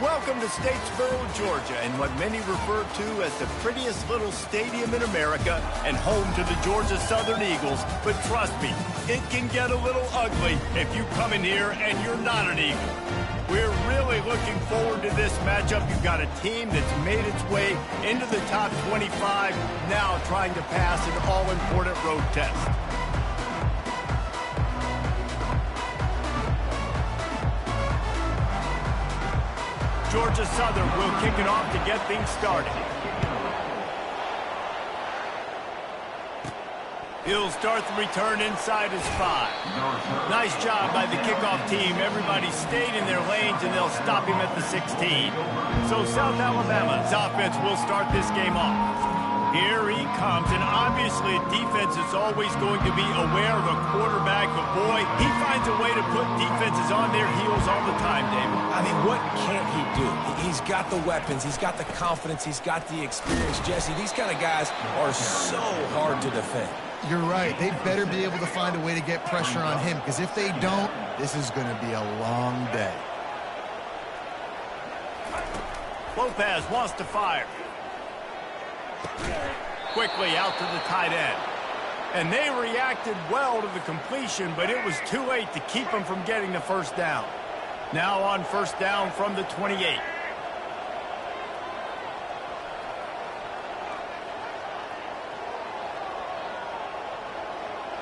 Welcome to Statesboro, Georgia, and what many refer to as the prettiest little stadium in America and home to the Georgia Southern Eagles. But trust me, it can get a little ugly if you come in here and you're not an Eagle. We're really looking forward to this matchup. You've got a team that's made its way into the top 25, now trying to pass an all-important road test. Georgia Southern will kick it off to get things started. He'll start the return inside his 5. Nice job by the kickoff team. Everybody stayed in their lanes, and they'll stop him at the 16. So South Alabama's offense will start this game off. Here he comes, and obviously defense is always going to be aware of a quarterback, but boy, he finds a way to put defenses on their heels all the time, David. I mean, what can't he do? He's got the weapons, he's got the confidence, he's got the experience. Jesse, these kind of guys are so hard to defend. You're right. They better be able to find a way to get pressure on him, because if they don't, this is going to be a long day. Lopez wants to fire. Quickly out to the tight end. And they reacted well to the completion, but it was too late to keep them from getting the first down. Now on first down from the 28.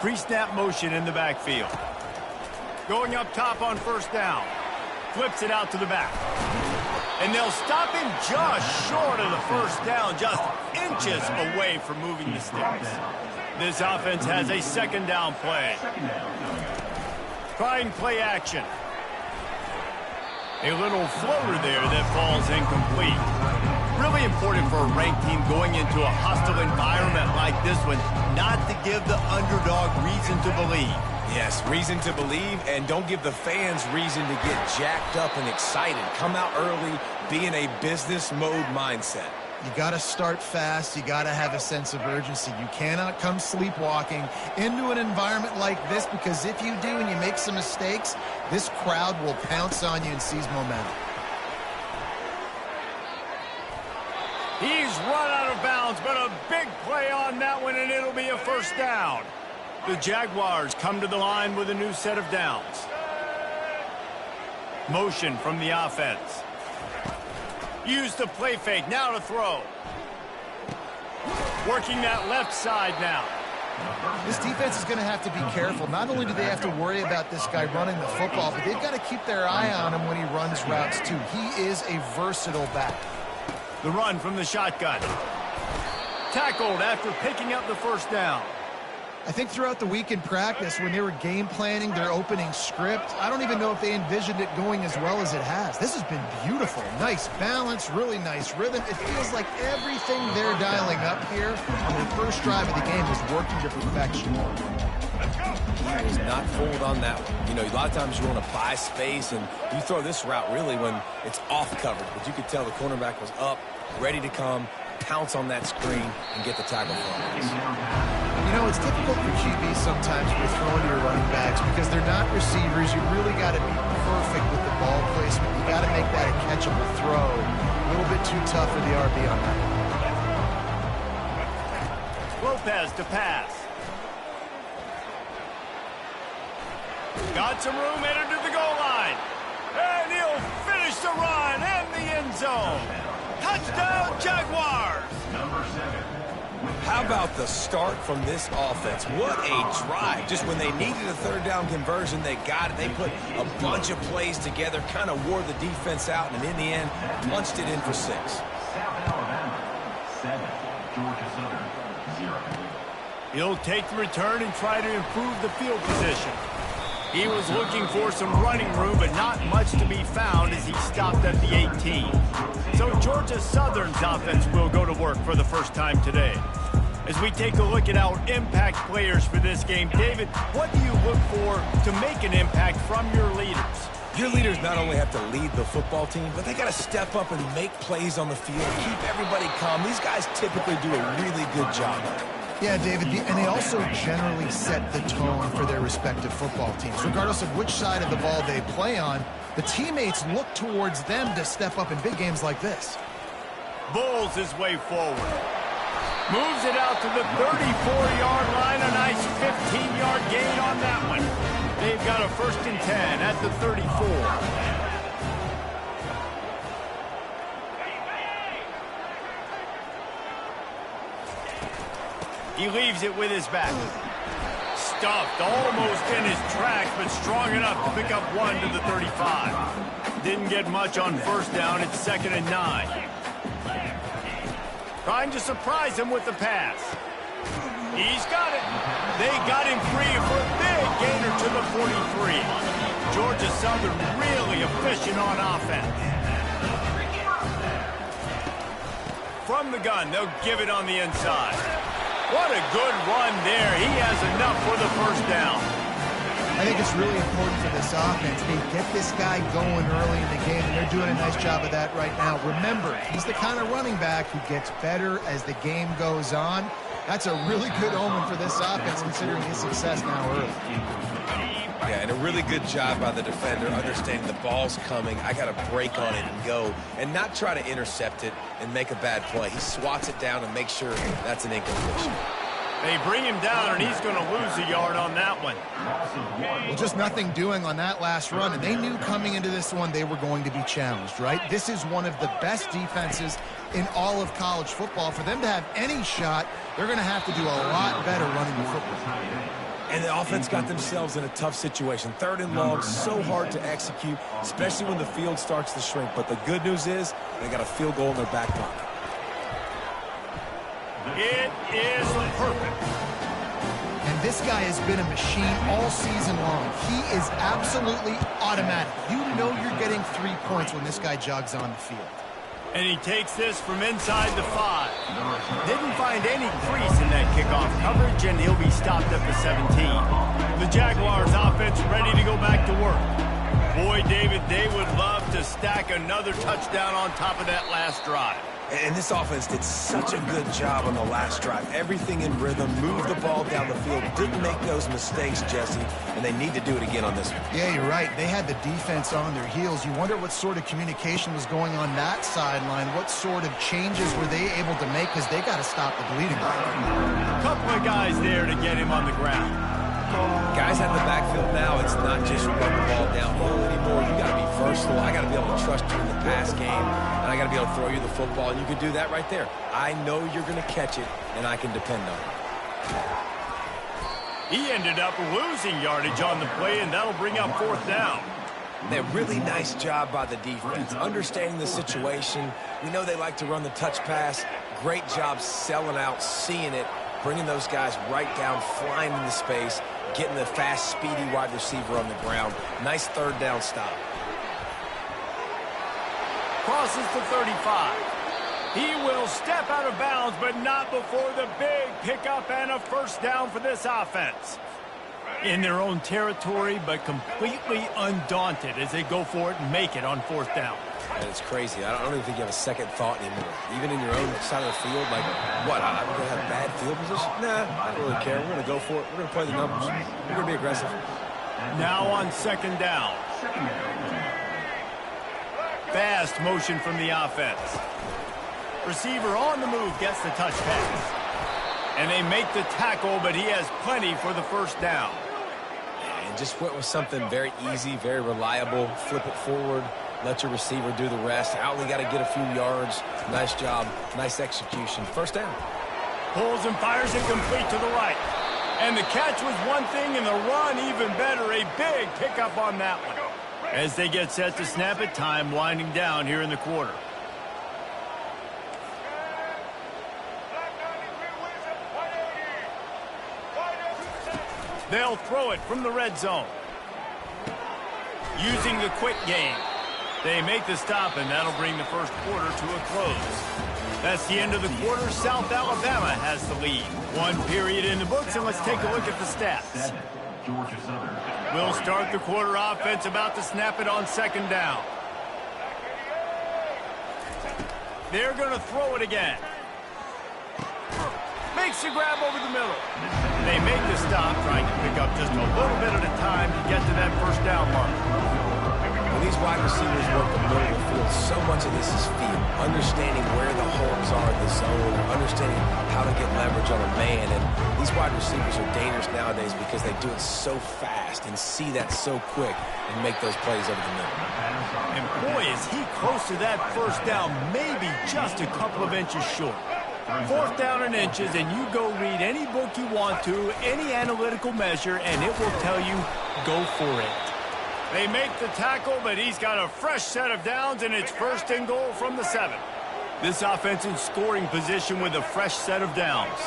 Pre-snap motion in the backfield. Going up top on first down. Flips it out to the back. And they'll stop him just short of the first down, just inches away from moving the sticks. This offense has a second down play. Trying play action. A little floater there that falls incomplete. Really important for a ranked team going into a hostile environment like this one, not to give the underdog reason to believe. Yes, reason to believe, and don't give the fans reason to get jacked up and excited. Come out early, be in a business mode mindset. You got to start fast. You got to have a sense of urgency. You cannot come sleepwalking into an environment like this, because if you do and you make some mistakes, this crowd will pounce on you and seize momentum. He's run out of bounds, but a big play on that one, and it'll be a first down. The Jaguars come to the line with a new set of downs. Motion from the offense. Use the play fake, now to throw. Working that left side now. This defense is going to have to be careful. Not only do they have to worry about this guy running the football, but they've got to keep their eye on him when he runs routes too. He is a versatile back. The run from the shotgun. Tackled after picking up the first down. I think throughout the week in practice, when they were game planning their opening script, I don't even know if they envisioned it going as well as it has. This has been beautiful. Nice balance, really nice rhythm. It feels like everything they're dialing up here on the first drive of the game is working to perfection. He was not fooled on that one. You know, a lot of times you want to buy space, and you throw this route really when it's off coverage. But you could tell the cornerback was up, ready to come, pounce on that screen, and get the tackle from it. You know, it's difficult for QBs sometimes when you're throwing to your running backs because they're not receivers. You really got to be perfect with the ball placement. You got to make that a catchable throw. A little bit too tough for the RB on that. Lopez to pass. Got some room, headed to the goal line. And he'll finish the run and the end zone. Touchdown, Jaguars! Number 7. How about the start from this offense? What a drive. Just when they needed a third down conversion, they got it. They put a bunch of plays together, kind of wore the defense out, and in the end, punched it in for 6. South Alabama, 7. Georgia Southern, 0. He'll take the return and try to improve the field position. He was looking for some running room, but not much to be found as he stopped at the 18. So Georgia Southern's offense will go to work for the first time today. As we take a look at our impact players for this game, David, what do you look for to make an impact from your leaders? Your leaders not only have to lead the football team, but they got to step up and make plays on the field, keep everybody calm. These guys typically do a really good job of it. Yeah, David, and they also generally set the tone for their respective football teams. Regardless of which side of the ball they play on, The teammates look towards them to step up in big games like this. Bulls his way forward. Moves it out to the 34-yard line. A nice 15-yard gain on that one. They've got a 1st and 10 at the 34. He leaves it with his back. Stuffed almost in his tracks, but strong enough to pick up 1 to the 35. Didn't get much on 1st down. It's 2nd and 9. Trying to surprise him with the pass. He's got it. They got him free for a big gainer to the 43. Georgia Southern really efficient on offense. From the gun, they'll give it on the inside. What a good run there. He has enough for the 1st down. I think it's really important for this offense. They get this guy going early in the game, and they're doing a nice job of that right now. Remember, he's the kind of running back who gets better as the game goes on. That's a really good omen for this offense, considering his success now early. Yeah, and a really good job by the defender, understanding the ball's coming. I got to break on it and go, and not try to intercept it and make a bad play. He swats it down and makes sure that's an incompletion. They bring him down, and he's going to lose a yard on that one. Well, just nothing doing on that last run, and they knew coming into this one they were going to be challenged, right? This is one of the best defenses in all of college football. For them to have any shot, they're going to have to do a lot better running the football. And the offense got themselves in a tough situation. 3rd and long, so hard to execute, especially when the field starts to shrink. But the good news is they got a field goal in their back pocket. It is perfect. And this guy has been a machine all season long. He is absolutely automatic. You know you're getting 3 points when this guy jogs on the field. And he takes this from inside the 5. Didn't find any crease in that kickoff coverage, and he'll be stopped at the 17. The Jaguars offense ready to go back to work. Boy, David, they would love to stack another touchdown on top of that last drive. And this offense did such a good job on the last drive. Everything in rhythm, moved the ball down the field, didn't make those mistakes, Jesse, and they need to do it again on this one. Yeah, you're right. They had the defense on their heels. You wonder what sort of communication was going on that sideline. What sort of changes were they able to make, because they got to stop the bleeding. A couple of guys there to get him on the ground. Guys out in the backfield now, it's not just run the ball downhill anymore. You got to be versatile. I got to be able to trust you in the pass game, and I got to be able to throw you the football, and you can do that right there. I know you're going to catch it, and I can depend on it. He ended up losing yardage on the play, and that'll bring up 4th down. A really nice job by the defense, understanding the situation. We know they like to run the touch pass. Great job selling out, seeing it, bringing those guys right down, flying into space, getting the fast, speedy wide receiver on the ground. Nice 3rd down stop. Crosses the 35. He will step out of bounds, but not before the big pickup and a 1st down for this offense. In their own territory, but completely undaunted as they go for it and make it on 4th down. And it's crazy. I don't even think you have a second thought anymore. Even in your own side of the field, like, what, I'm going to have bad field position? Nah, I don't really care. We're going to go for it. We're going to play the numbers. We're going to be aggressive. Now on 2nd down. Fast motion from the offense. Receiver on the move gets the touch pass. And they make the tackle, but he has plenty for the 1st down. And just went with something very easy, very reliable. Flip it forward. Let your receiver do the rest. Out, we got to get a few yards. Nice job. Nice execution. 1st down. Pulls and fires it complete to the right. And the catch was one thing, and the run even better. A big pickup on that one. As they get set to snap it, time winding down here in the quarter. They'll throw it from the red zone. Using the quick game. They make the stop, and that'll bring the 1st quarter to a close. That's the end of the quarter. South Alabama has the lead. 1 period in the books, and let's take a look at the stats. Georgia Southern. We'll start the quarter offense about to snap it on 2nd down. They're going to throw it again. Makes the grab over the middle. They make the stop, trying to pick up just a little bit at a time to get to that 1st down mark. Well, these these wide receivers work the middle of the field, so much of this is feel. Understanding where the holes are in the zone, understanding how to get leverage on a man. And these wide receivers are dangerous nowadays because they do it so fast and see that so quick and make those plays over the middle. And boy, is he close to that first down, maybe just a couple of inches short. Fourth down in inches, and you go read any book you want to, any analytical measure, and it will tell you, go for it. They make the tackle, but he's got a fresh set of downs, and it's first and goal from the 7. This offense in scoring position with a fresh set of downs.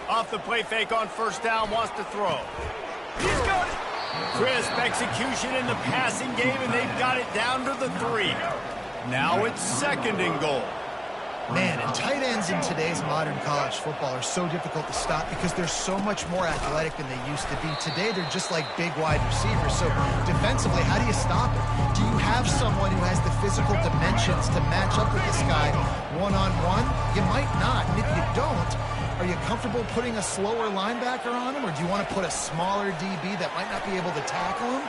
Off the play fake on first down, wants to throw. He's got it. Crisp execution in the passing game, and they've got it down to the 3. Now it's second and goal. Man, and tight ends in today's modern college football are so difficult to stop because they're so much more athletic than they used to be. Today, they're just like big wide receivers. So defensively, how do you stop it? Do you have someone who has the physical dimensions to match up with this guy one-on-one? You might not. And if you don't, are you comfortable putting a slower linebacker on him, or do you want to put a smaller DB that might not be able to tackle him?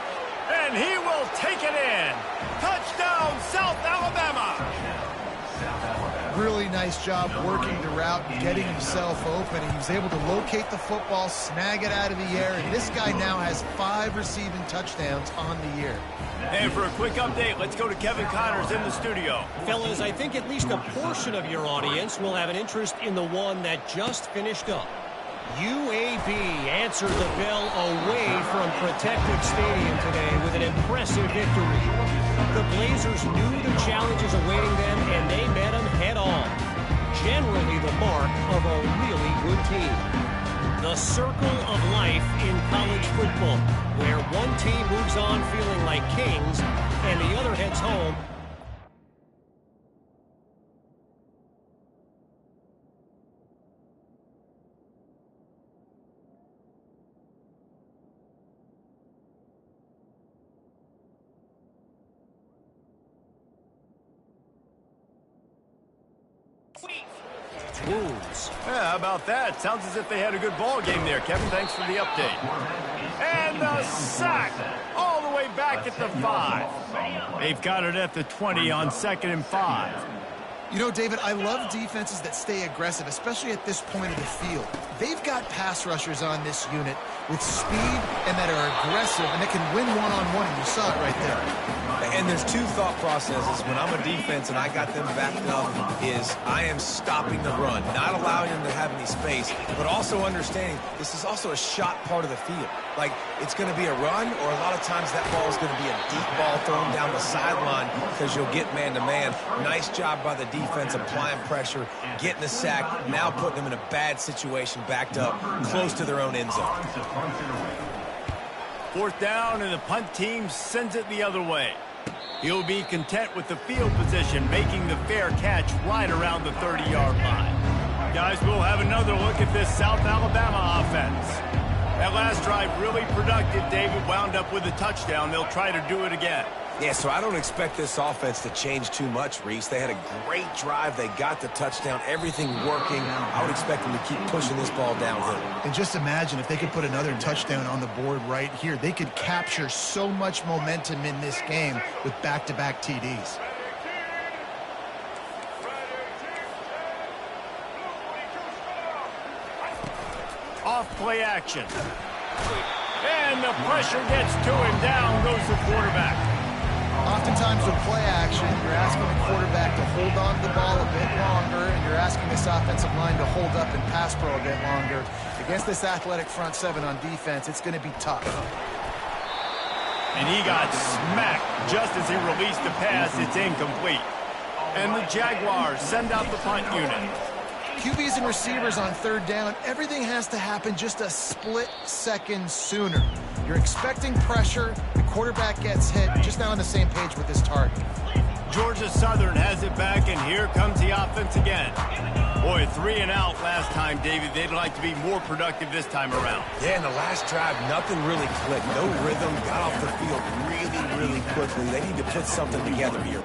And he will take it in. Touchdown, South Alabama. Really nice job working the route, getting himself open, and he was able to locate the football, snag it out of the air, and this guy now has 5 receiving touchdowns on the year. And for a quick update, let's go to Kevin Connors in the studio. Fellas, I think at least a portion of your audience will have an interest in the one that just finished up. UAB answered the bell away from Protective Stadium today with an impressive victory. The Blazers knew the challenges awaiting them, and they met them head-on. Generally the mark of a really good team. The circle of life in college football, where one team moves on feeling like kings, and the other heads home. Wounds. Yeah, how about that? Sounds as if they had a good ball game there, Kevin. Thanks for the update. And the sack all the way back at the 5. They've got it at the 20 on 2nd and 5. You know, David, I love defenses that stay aggressive, especially at this point of the field. They've got pass rushers on this unit with speed and that are aggressive, and they can win one-on-one, and you saw it right there. And there's 2 thought processes when I'm a defense and I got them backed up is I am stopping the run, not allowing them to have any space, but also understanding this is also a shot part of the field. Like, it's going to be a run, or a lot of times that ball is going to be a deep ball thrown down the sideline because you'll get man-to-man. Nice job by the defense applying pressure, getting the sack, now putting them in a bad situation backed up close to their own end zone. 4th down, and the punt team sends it the other way. He'll be content with the field position, making the fair catch right around the 30-yard line. Guys, we'll have another look at this South Alabama offense. That last drive really productive. David wound up with a touchdown. They'll try to do it again. Yeah, so I don't expect this offense to change too much, Reese. They had a great drive. They got the touchdown, everything working. I would expect them to keep pushing this ball downhill. And just imagine if they could put another touchdown on the board right here. They could capture so much momentum in this game with back-to-back TDs. Off play action. And the pressure gets to him. Down goes the quarterback. Oftentimes with play action, you're asking the quarterback to hold on to the ball a bit longer, and you're asking this offensive line to hold up and pass pro a bit longer. Against this athletic front 7 on defense, it's going to be tough. And he got smacked just as he released the pass. It's incomplete. And the Jaguars send out the punt unit. QBs and receivers on 3rd down, everything has to happen just a split second sooner. You're expecting pressure, the quarterback gets hit, just now on the same page with his target. Georgia Southern has it back, and here comes the offense again. Boy, 3 and out last time, David. They'd like to be more productive this time around. Yeah, in the last drive, nothing really clicked. No rhythm, got off the field really, really quickly. They need to put something together here.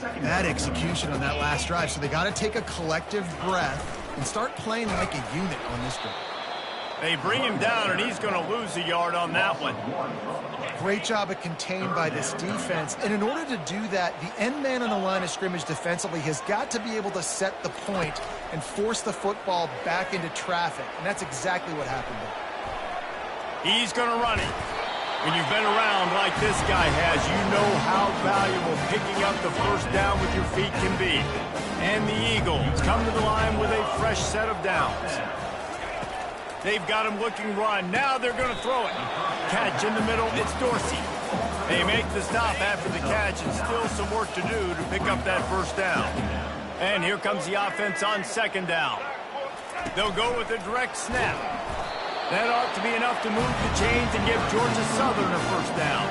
Bad execution on that last drive, so they got to take a collective breath and start playing like a unit on this drive. They bring him down, and he's going to lose a yard on that one. Great job of contained by this defense. And in order to do that, the end man on the line of scrimmage defensively has got to be able to set the point and force the football back into traffic. And that's exactly what happened there. He's going to run it. When you've been around like this guy has, you know how valuable picking up the first down with your feet can be. And the Eagles come to the line with a fresh set of downs. They've got him looking run. Now they're going to throw it. Catch in the middle. It's Dorsey. They make the stop after the catch, and still some work to do to pick up that first down. And here comes the offense on second down. They'll go with a direct snap. That ought to be enough to move the chains and give Georgia Southern a first down.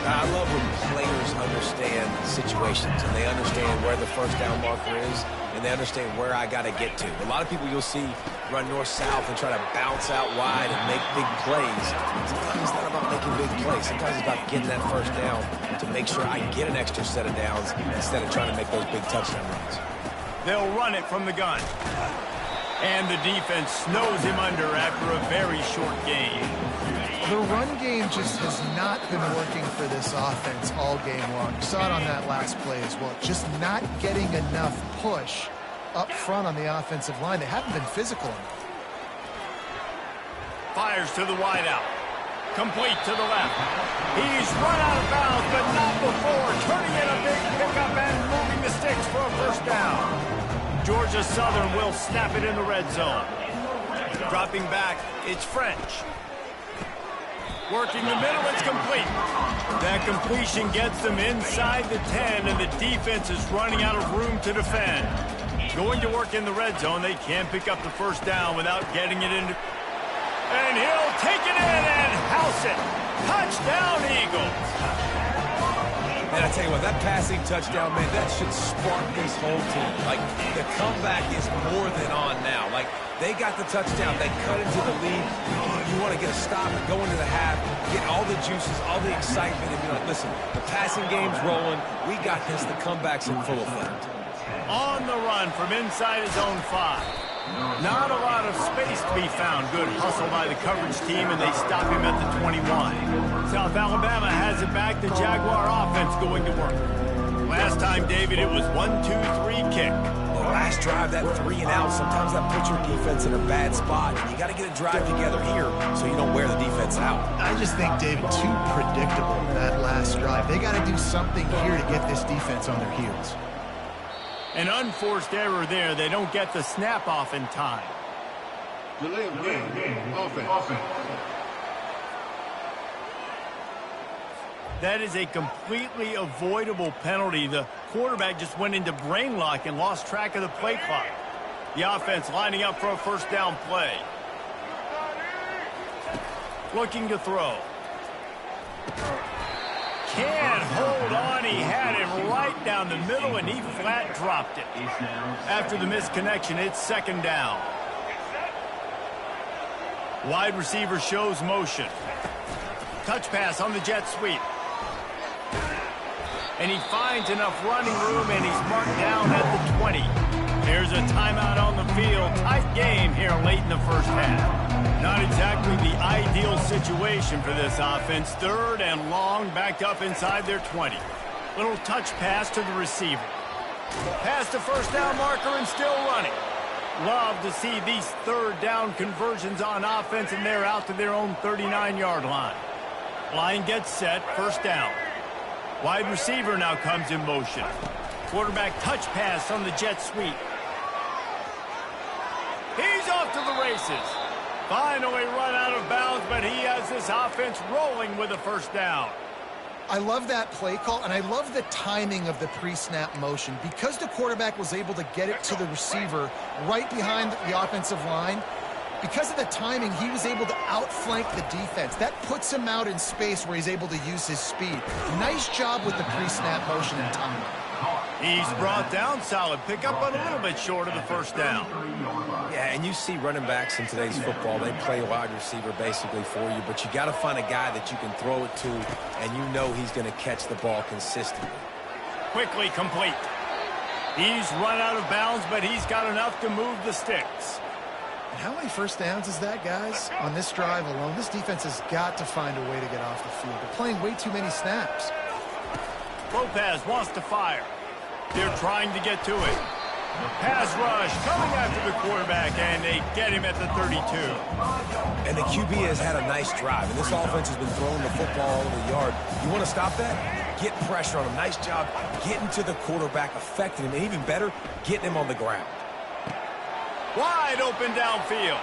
I love when players understand situations and they understand where the first down marker is and they understand where I got to get to. A lot of people you'll see run north-south and try to bounce out wide and make big plays. Sometimes it's not about making big plays. Sometimes it's about getting that first down to make sure I get an extra set of downs instead of trying to make those big touchdown runs. They'll run it from the gun. And the defense snows him under after a very short game. The run game just has not been working for this offense all game long. You saw it on that last play as well. Just not getting enough push up front on the offensive line. They haven't been physical enough. Fires to the wideout. Complete to the left. He's run out of bounds, but not before turning in a big pickup and moving the sticks for a first down. Georgia Southern will snap it in the red zone. Dropping back, it's French. Working the middle, it's complete. That completion gets them inside the 10, and the defense is running out of room to defend. Going to work in the red zone, they can't pick up the first down without getting it into... And he'll take it in and house it. Touchdown, Eagles. And I tell you what, that passing touchdown, man, that should spark this whole team. Like, the comeback is more than on now. Like, they got the touchdown. They cut into the lead. You want to get a stop and go into the half, get all the juices, all the excitement, and be like, listen, the passing game's rolling. We got this. The comeback's in full effect. On the run from inside his own 5. Not a lot of space to be found. Good hustle by the coverage team, and they stop him at the 21. South Alabama has it back. The Jaguar offense going to work. Last time, David, it was 1-2-3 kick. The last drive, that 3 and out, sometimes that puts your defense in a bad spot. You got to get a drive together here so you don't wear the defense out. I just think, David, too predictable that last drive. They got to do something here to get this defense on their heels. An unforced error there. They don't get the snap off in time. Delay of game. Offense. That is a completely avoidable penalty. The quarterback just went into brain lock and lost track of the play clock. The offense lining up for a first down play. Looking to throw. Can't hold on. He had it right down the middle, and he flat dropped it. After the misconnection, it's second down. Wide receiver shows motion. Touch pass on the jet sweep. And he finds enough running room, and he's marked down at the 20. There's a timeout on the field. Tight game here late in the first half. Not exactly the ideal situation for this offense. Third and long, backed up inside their 20. Little touch pass to the receiver. Past the first down marker and still running. Love to see these third down conversions on offense, and they're out to their own 39-yard line. Line gets set, first down. Wide receiver now comes in motion. Quarterback touch pass on the jet sweep. He's off to the races. Finally run out of bounds, but he has this offense rolling with a first down. I love that play call, and I love the timing of the pre-snap motion. Because the quarterback was able to get it to the receiver right behind the offensive line, because of the timing, he was able to outflank the defense. That puts him out in space where he's able to use his speed. Nice job with the pre-snap motion and timing. He's brought down solid pickup, but a little bit short of the first down. Yeah, and you see running backs in today's football, they play wide receiver basically for you, but you got to find a guy that you can throw it to, and you know he's going to catch the ball consistently. quickly complete. He's run out of bounds, but he's got enough to move the sticks. And how many first downs is that, guys? On this drive alone, this defense has got to find a way to get off the field. They're playing way too many snaps. Lopez wants to fire. They're trying to get to it. Pass rush coming after the quarterback, and they get him at the 32. And the QB has had a nice drive, and this offense has been throwing the football all over the yard. You want to stop that? Get pressure on him. Nice job getting to the quarterback, affecting him, and even better, getting him on the ground. Wide open downfield.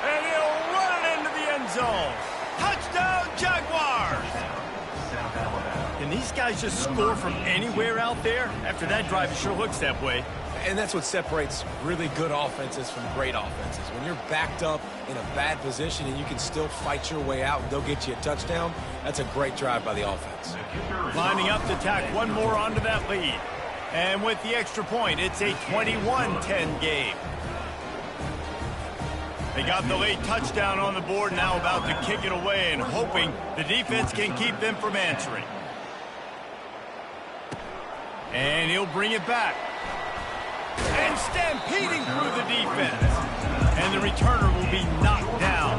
And he'll run it into the end zone. Touchdown, Jaguars! Can these guys just score from anywhere out there? After that drive, it sure looks that way. And that's what separates really good offenses from great offenses. When you're backed up in a bad position and you can still fight your way out and they'll get you a touchdown, that's a great drive by the offense. Lining up to tack one more onto that lead. And with the extra point, it's a 21-10 game. They got the late touchdown on the board, now about to kick it away and hoping the defense can keep them from answering. And he'll bring it back. And stampeding through the defense. And the returner will be knocked down.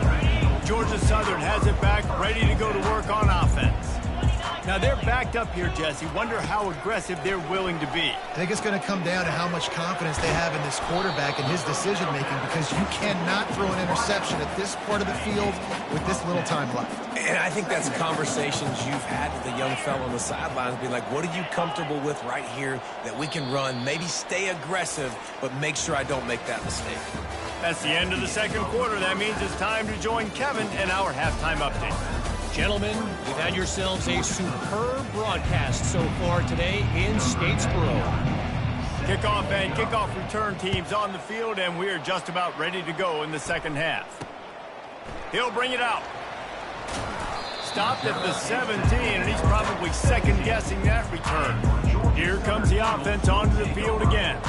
Georgia Southern has it back, ready to go to work on offense. Now they're backed up here, Jesse. Wonder how aggressive they're willing to be. I think it's going to come down to how much confidence they have in this quarterback and his decision-making, because you cannot throw an interception at this part of the field with this little time left. And I think that's conversations you've had with the young fellow on the sidelines, being like, what are you comfortable with right here that we can run? Maybe stay aggressive, but make sure I don't make that mistake. That's the end of the second quarter. That means it's time to join Kevin and our halftime update. Gentlemen, you've had yourselves a superb broadcast so far today in Statesboro. Kickoff and kickoff return teams on the field, and we're just about ready to go in the second half. He'll bring it out. Stopped at the 17, and he's probably second-guessing that return. Here comes the offense onto the field again.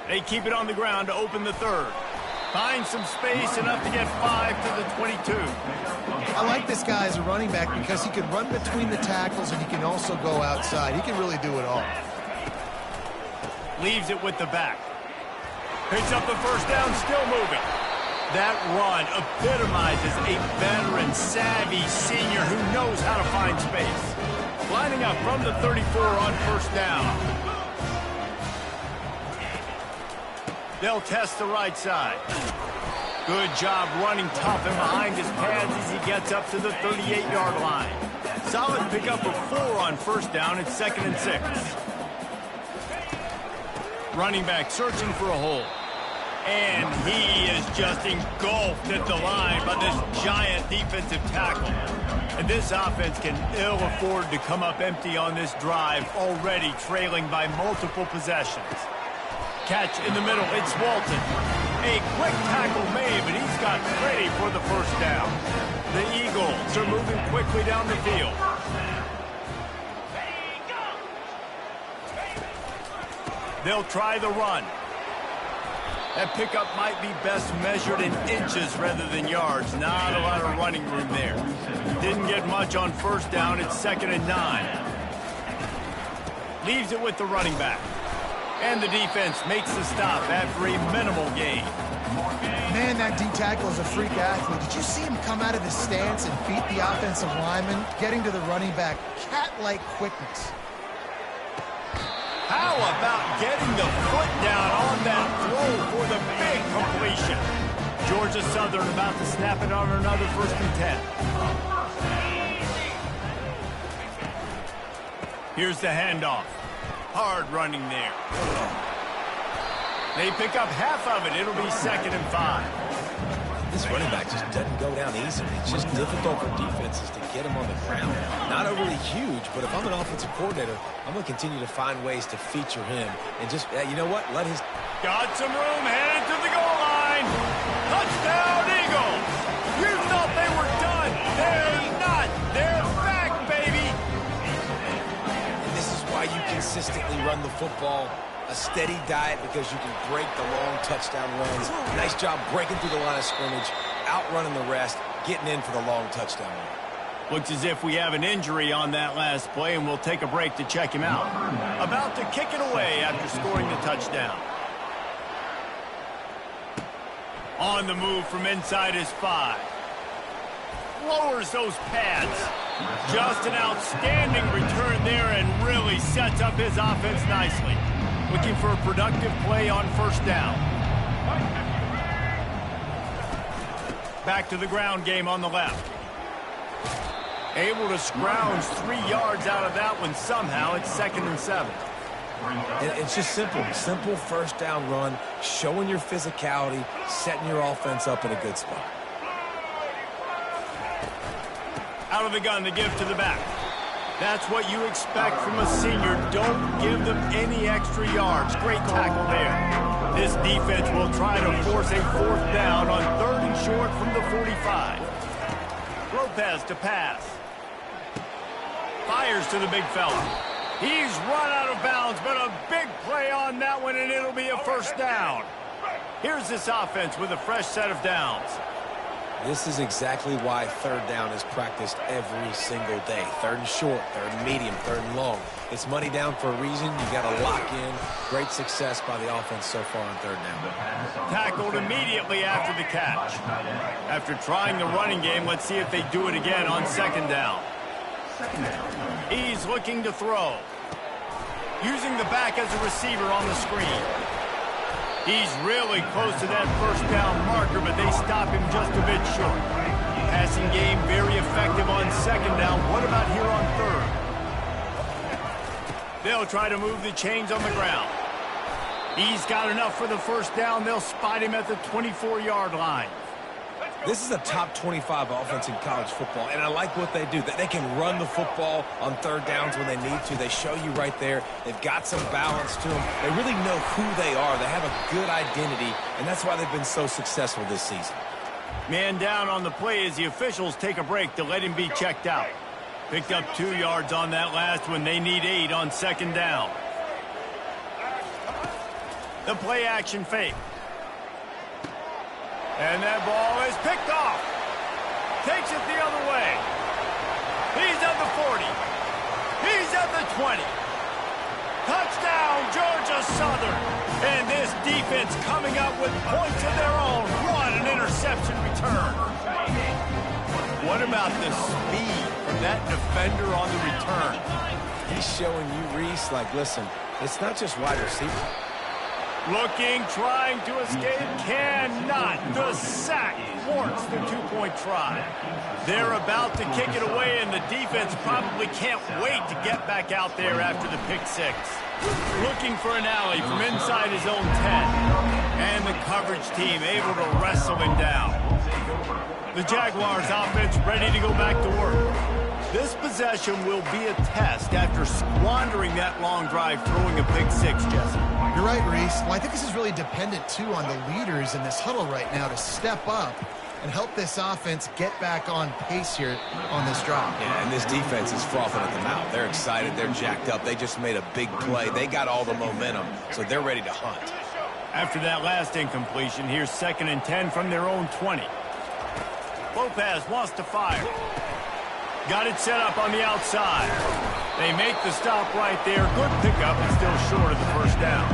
They keep it on the ground to open the third. Find some space, enough to get 5 to the 22. I like this guy as a running back because he can run between the tackles and he can also go outside. He can really do it all. Leaves it with the back. Picks up the first down, still moving. That run epitomizes a veteran, savvy senior who knows how to find space. Lining up from the 34 on first down. They'll test the right side. Good job running tough and behind his pads as he gets up to the 38-yard line. Solid pickup of 4 on first down. It's 2nd and 6. Running back searching for a hole. And he is just engulfed at the line by this giant defensive tackle. And this offense can ill afford to come up empty on this drive, already trailing by multiple possessions. Catch in the middle, it's Walton. A quick tackle made, but he's got ready for the first down. The Eagles are moving quickly down the field. They'll try the run. That pickup might be best measured in inches rather than yards. Not a lot of running room there. Didn't get much on first down. It's 2nd and 9. Leaves it with the running back. And the defense makes the stop after a minimal gain. Man, that D tackle is a freak athlete. Did you see him come out of his stance and beat the offensive lineman, getting to the running back? Cat-like quickness. How about getting the foot down on that throw for the big completion? Georgia Southern about to snap it on another 1st and 10. Here's the handoff. Hard running there. They pick up half of it. It'll be 2nd and 5. This running back just doesn't go down easily. It's just difficult for defenses to get him on the ground. Not overly huge, but if I'm an offensive coordinator, I'm going to continue to find ways to feature him. And just, you know what? Let his... Got some room, headed to the goal line. Touchdown, Eagles. You thought they were done. They're not. They're back, baby. This is why you consistently run the football. A steady diet because you can break the long touchdown runs. Nice job breaking through the line of scrimmage, outrunning the rest, getting in for the long touchdown run. Looks as if we have an injury on that last play, and we'll take a break to check him out. About to kick it away after scoring the touchdown. On the move from inside his 5. Lowers those pads. Just an outstanding return there and really sets up his offense nicely. Looking for a productive play on first down. Back to the ground game on the left. Able to scrounge 3 yards out of that one somehow. It's 2nd and 7. It's just simple. Simple first down run, showing your physicality, setting your offense up in a good spot. Out of the gun, the give to the back. That's what you expect from a senior. Don't give them any extra yards. Great tackle there. This defense will try to force a 4th down on 3rd and short from the 45. Lopez to pass. Fires to the big fella. He's run out of bounds, but a big play on that one, and it'll be a first down. Here's this offense with a fresh set of downs. This is exactly why 3rd down is practiced every single day. 3rd and short, 3rd and medium, 3rd and long. It's money down for a reason. You got to lock in. Great success by the offense so far on 3rd down. Tackled immediately after the catch. After trying the running game, let's see if they do it again on 2nd down. He's looking to throw. Using the back as a receiver on the screen. He's really close to that first down marker, but they stop him just a bit short. Passing game very effective on 2nd down. What about here on 3rd? They'll try to move the chains on the ground. He's got enough for the first down. They'll spot him at the 24-yard line. This is a top 25 offense in college football, and I like what they do. They can run the football on 3rd downs when they need to. They show you right there. They've got some balance to them. They really know who they are. They have a good identity, and that's why they've been so successful this season. Man down on the play as the officials take a break to let him be checked out. Picked up 2 yards on that last one. They need 8 on 2nd down. The play action fake. And that ball is picked off. Takes it the other way. He's at the 40. He's at the 20. Touchdown, Georgia Southern. And this defense coming up with points of their own. What an interception return. What about the speed from that defender on the return? He's showing you, Reese, like, listen, it's not just wide receiver. Looking, trying to escape, cannot. The sack thwarts the 2-point try. They're about to kick it away, and the defense probably can't wait to get back out there after the pick 6. Looking for an alley from inside his own 10. And the coverage team able to wrestle him down. The Jaguars offense ready to go back to work. This possession will be a test after squandering that long drive throwing a pick 6, Jesse. You're right, Reese. Well, I think this is really dependent, too, on the leaders in this huddle right now to step up and help this offense get back on pace here on this drive. Yeah, and this defense is frothing at the mouth. They're excited. They're jacked up. They just made a big play. They got all the momentum, so they're ready to hunt. After that last incompletion, here's 2nd and 10 from their own 20. Lopez wants to fire. Got it set up on the outside. They make the stop right there. Good pickup and still short of the first down.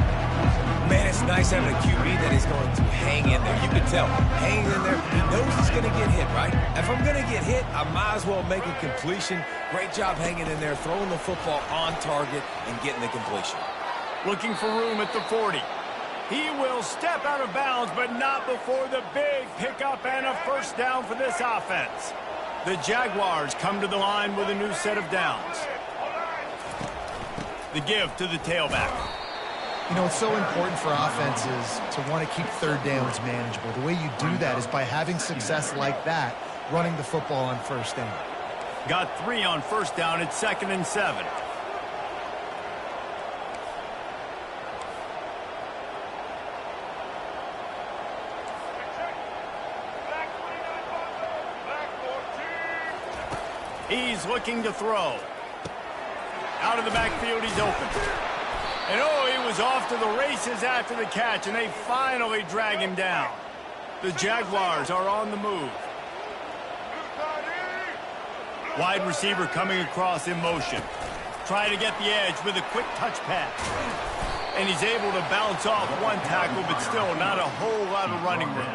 Man, it's nice having a QB that is going to hang in there. You can tell, hanging in there, he knows he's going to get hit, right? If I'm going to get hit, I might as well make a completion. Great job hanging in there, throwing the football on target and getting the completion. Looking for room at the 40. He will step out of bounds, but not before the big pickup and a first down for this offense. The Jaguars come to the line with a new set of downs. The give to the tailback. You know, it's so important for offenses to want to keep 3rd downs manageable. The way you do that is by having success like that, running the football on first down. Got 3 on first down at 2nd and 7. He's looking to throw. Out of the backfield, he's open. And oh, he was off to the races after the catch, and they finally drag him down. The Jaguars are on the move. Wide receiver coming across in motion. Try to get the edge with a quick touch pass. And he's able to bounce off one tackle, but still not a whole lot of running room.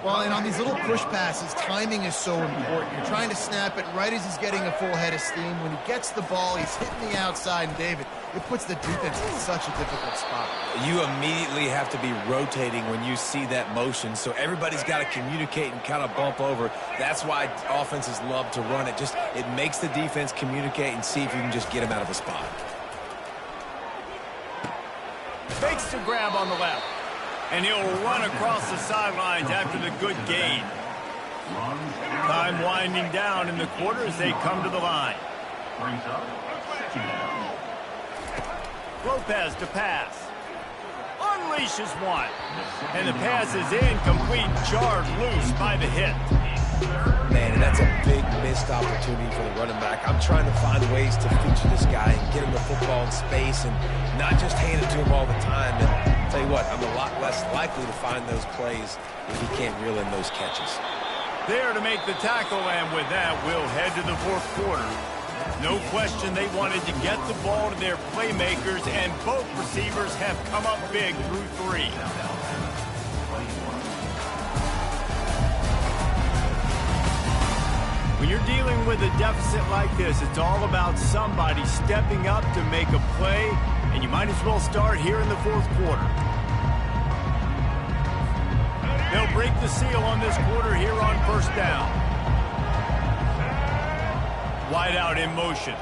Well, and on these little push passes, timing is so important. You're trying to snap it right as he's getting a full head of steam. When he gets the ball, he's hitting the outside, and David, it puts the defense in such a difficult spot. You immediately have to be rotating when you see that motion, so everybody's got to communicate and kind of bump over. That's why offenses love to run it. It makes the defense communicate and see if you can just get him out of a spot. Fakes the grab on the left. And he'll run across the sidelines after the good gain. Time winding down in the quarter as they come to the line. Lopez to pass. Unleashes one. And the pass is incomplete, jarred loose by the hit. Man, and that's a big missed opportunity for the running back. I'm trying to find ways to feature this guy and get him the football in space and not just hand it to him all the time. And I'll tell you what, I'm a lot less likely to find those plays if he can't reel in those catches. There to make the tackle, and with that, we'll head to the fourth quarter. No question they wanted to get the ball to their playmakers, and both receivers have come up big through three. When you're dealing with a deficit like this, it's all about somebody stepping up to make a play, and you might as well start here in the fourth quarter. They'll break the seal on this quarter here on first down. Wide out in motion.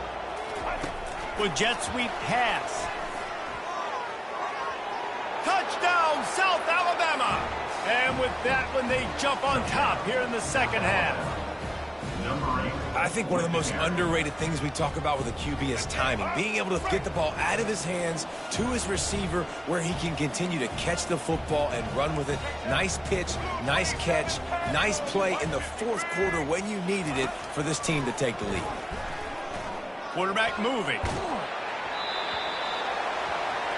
With jet sweep pass. Touchdown, South Alabama! And with that one, they jump on top here in the second half. I think one of the most underrated things we talk about with a QB is timing. Being able to get the ball out of his hands to his receiver where he can continue to catch the football and run with it. Nice pitch, nice catch, nice play in the fourth quarter when you needed it for this team to take the lead. Quarterback moving.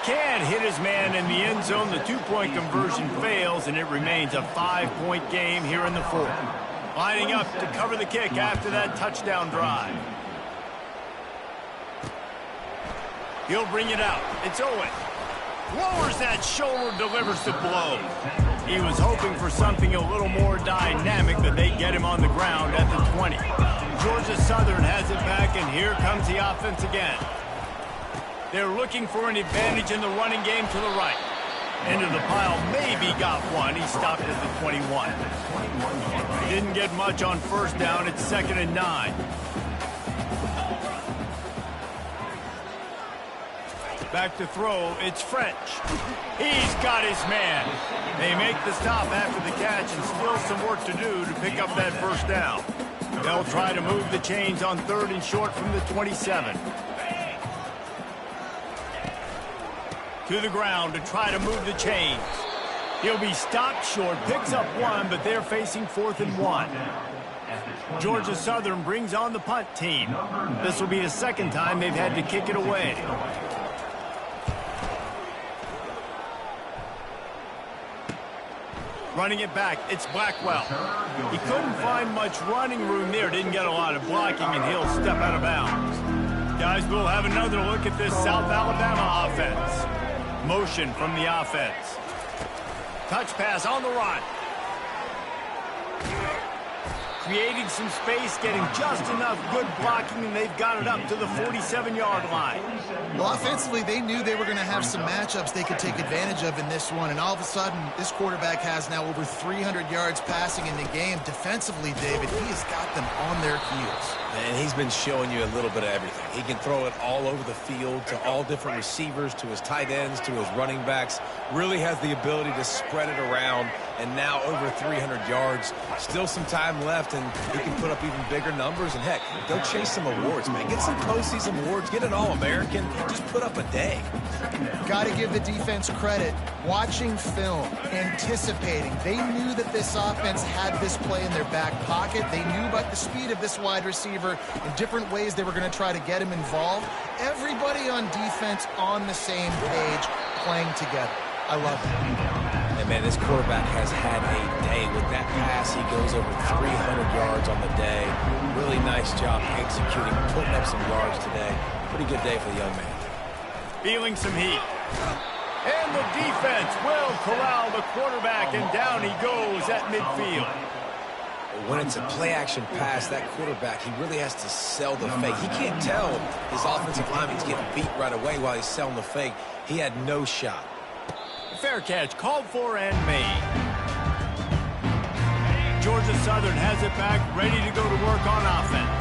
Can't hit his man in the end zone. The two-point conversion fails, and it remains a 5-point game here in the fourth. Lining up to cover the kick after that touchdown drive. He'll bring it out. It's Owen. Lowers that shoulder, delivers the blow. He was hoping for something a little more dynamic, but they get him on the ground at the 20. Georgia Southern has it back, and here comes the offense again. They're looking for an advantage in the running game to the right. Into the pile, maybe got one. He stopped at the 21. Didn't get much on first down. It's 2nd and 9. Back to throw. It's French. He's got his man. They make the stop after the catch and still some work to do to pick up that first down. They'll try to move the chains on 3rd and short from the 27. To the ground to try to move the chains. He'll be stopped short, picks up one, but they're facing 4th and 1. Georgia Southern brings on the punt team. This will be the second time they've had to kick it away. Running it back, it's Blackwell. He couldn't find much running room there, didn't get a lot of blocking, and he'll step out of bounds. Guys, we'll have another look at this South Alabama offense. Motion from the offense. Touch pass on the run. Creating some space, getting just enough good blocking, and they've got it up to the 47-yard line. Well, offensively, they knew they were going to have some matchups they could take advantage of in this one, and all of a sudden, this quarterback has now over 300 yards passing in the game. Defensively, David, he has got them on their heels. And he's been showing you a little bit of everything. He can throw it all over the field to all different receivers, to his tight ends, to his running backs. Really has the ability to spread it around, and now over 300 yards. Still some time left, and he can put up even bigger numbers. And heck, go chase some awards, man. Get some postseason awards. Get an All-American. Just put up a day. Got to give the defense credit. Watching film, anticipating. They knew that this offense had this play in their back pocket. They knew about the speed of this wide receiver in different ways they were going to try to get him involved. Everybody on defense on the same page, playing together. I love it. And, man, this quarterback has had a day. With that pass, he goes over 300 yards on the day. Really nice job executing, putting up some yards today. Pretty good day for the young man. Feeling some heat. And the defense will corral the quarterback, and down he goes at midfield. When it's a play-action pass, that quarterback, he really has to sell the fake. He can't tell his offensive lineman's getting beat right away while he's selling the fake. He had no shot. Fair catch called for and made. Georgia Southern has it back, ready to go to work on offense.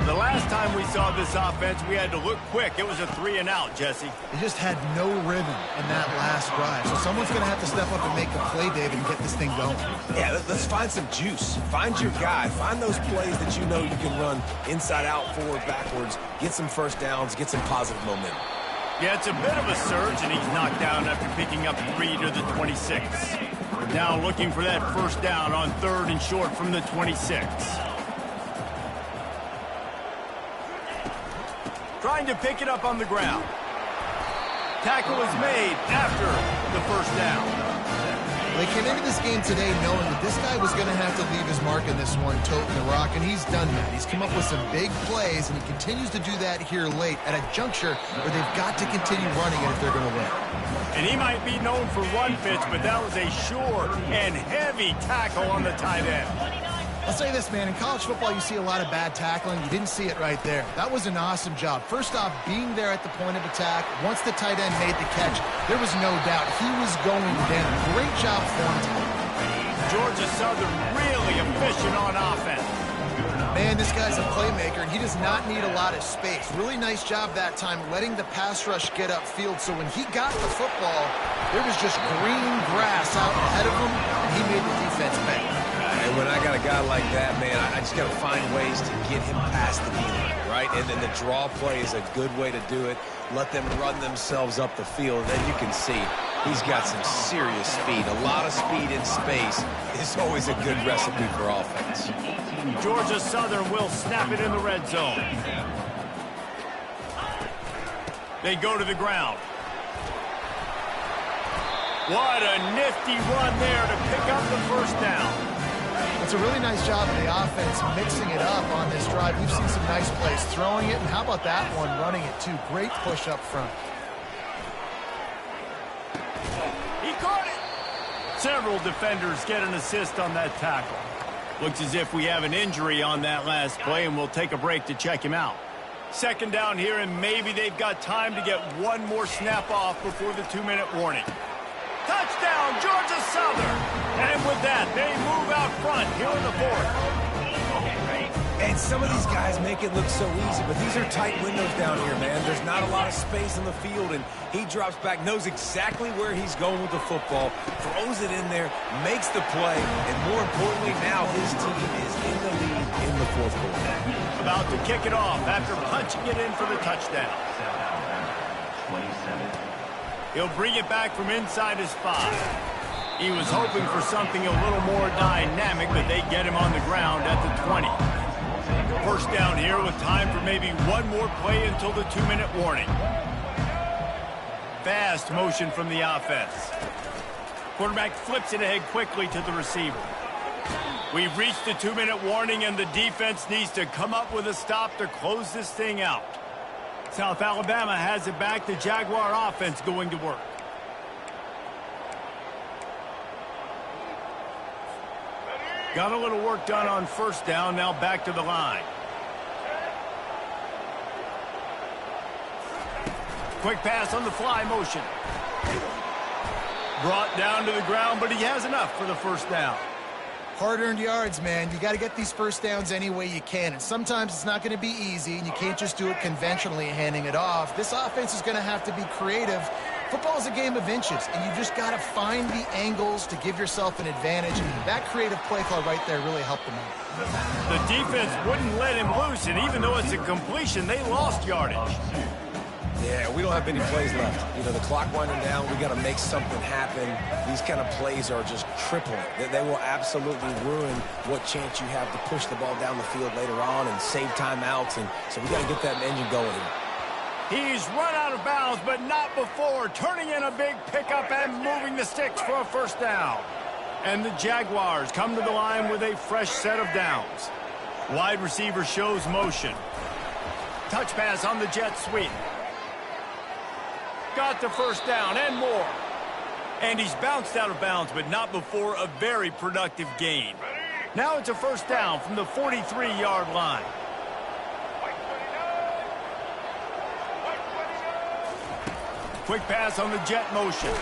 The last time we saw this offense, we had to look quick. It was a 3-and-out, Jesse. They just had no rhythm in that last drive. So someone's going to have to step up and make a play, David, and get this thing going. Yeah, let's find some juice. Find your guy. Find those plays that you know you can run inside out, forward, backwards. Get some first downs. Get some positive momentum. Yeah, it's a bit of a surge, and he's knocked down after picking up 3 to the 26. Now looking for that first down on 3rd and short from the 26. Trying to pick it up on the ground. Tackle is made after the first down. They came into this game today knowing that this guy was going to have to leave his mark in this one, toting the rock, and he's done that. He's come up with some big plays, and he continues to do that here late at a juncture where they've got to continue running it if they're going to win. And he might be known for run fits, but that was a short and heavy tackle on the tight end. I'll say this, man. In college football, you see a lot of bad tackling. You didn't see it right there. That was an awesome job. First off, being there at the point of attack. Once the tight end made the catch, there was no doubt he was going down. Great job for him today. Georgia Southern really efficient on offense. Man, this guy's a playmaker, and he does not need a lot of space. Really nice job that time letting the pass rush get upfield. So when he got the football, there was just green grass out ahead of him, and he made the defense pay. And when I got a guy like that, man, I just got to find ways to get him past the D-line, right? And then the draw play is a good way to do it. Let them run themselves up the field. Then you can see he's got some serious speed. A lot of speed in space is always a good recipe for offense. Georgia Southern will snap it in the red zone. They go to the ground. What a nifty run there to pick up the first down. It's a really nice job of the offense mixing it up on this drive. We've seen some nice plays throwing it, and how about that one running it too? Great push up front. He caught it. Several defenders get an assist on that tackle. Looks as if we have an injury on that last play, and we'll take a break to check him out. Second down here, and maybe they've got time to get one more snap off before the 2-minute warning. Touchdown, Georgia Southern. And with that, they move out front here in the 4th. And some of these guys make it look so easy, but these are tight windows down here, man. There's not a lot of space on the field, and he drops back, knows exactly where he's going with the football, throws it in there, makes the play, and more importantly, now his team is in the lead in the 4th quarter. About to kick it off after punching it in for the touchdown. 27. He'll bring it back from inside his 5. He was hoping for something a little more dynamic, but they get him on the ground at the 20. First down here with time for maybe one more play until the 2-minute warning. Fast motion from the offense. Quarterback flips it ahead quickly to the receiver. We've reached the 2-minute warning, and the defense needs to come up with a stop to close this thing out. South Alabama has it back. The Jaguar offense going to work. Got a little work done on first down. Now back to the line. Quick pass on the fly motion. Brought down to the ground, but he has enough for the first down. Hard-earned yards, man. You got to get these first downs any way you can. And sometimes it's not going to be easy, and you can't just do it conventionally handing it off. This offense is going to have to be creative. Football is a game of inches, and you just got to find the angles to give yourself an advantage. That creative play call right there really helped them out. The defense wouldn't let him loose, and even though it's a completion, they lost yardage. Yeah, we don't have many plays left. You know, the clock winding down, we got to make something happen. These kind of plays are just crippling. They will absolutely ruin what chance you have to push the ball down the field later on and save timeouts. And so we got to get that engine going here. He's run out of bounds, but not before turning in a big pickup and moving the sticks for a first down. And the Jaguars come to the line with a fresh set of downs. Wide receiver shows motion. Touch pass on the jet sweep. Got the first down and more. And he's bounced out of bounds, but not before a very productive gain. Now it's a first down from the 43-yard line. Quick pass on the jet motion.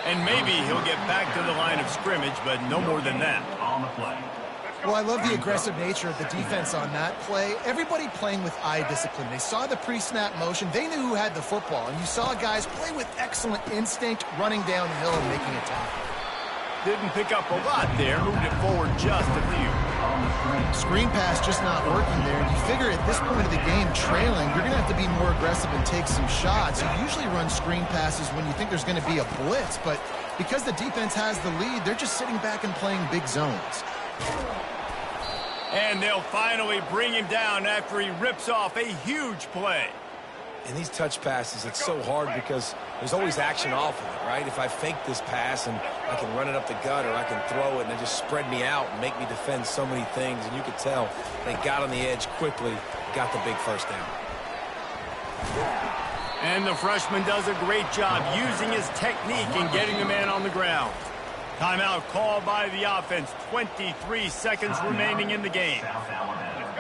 And maybe he'll get back to the line of scrimmage, but no more than that. On the play. Well, I love the aggressive nature of the defense on that play. Everybody playing with eye discipline. They saw the pre-snap motion. They knew who had the football. And you saw guys play with excellent instinct, running downhill and making a tackle. Didn't pick up a lot there. Moved it forward just a few. Screen pass just not working there. And you figure at this point of the game, trailing, you're going to have to be more aggressive and take some shots. You usually run screen passes when you think there's going to be a blitz. But because the defense has the lead, they're just sitting back and playing big zones. And they'll finally bring him down after he rips off a huge play. In these touch passes, it's so hard because there's always action off of it, right? If I fake this pass and I can run it up the gut or I can throw it and it just spread me out and make me defend so many things. And you could tell they got on the edge quickly, got the big first down. And the freshman does a great job using his technique and getting the man on the ground. Timeout called by the offense. 23 seconds remaining in the game.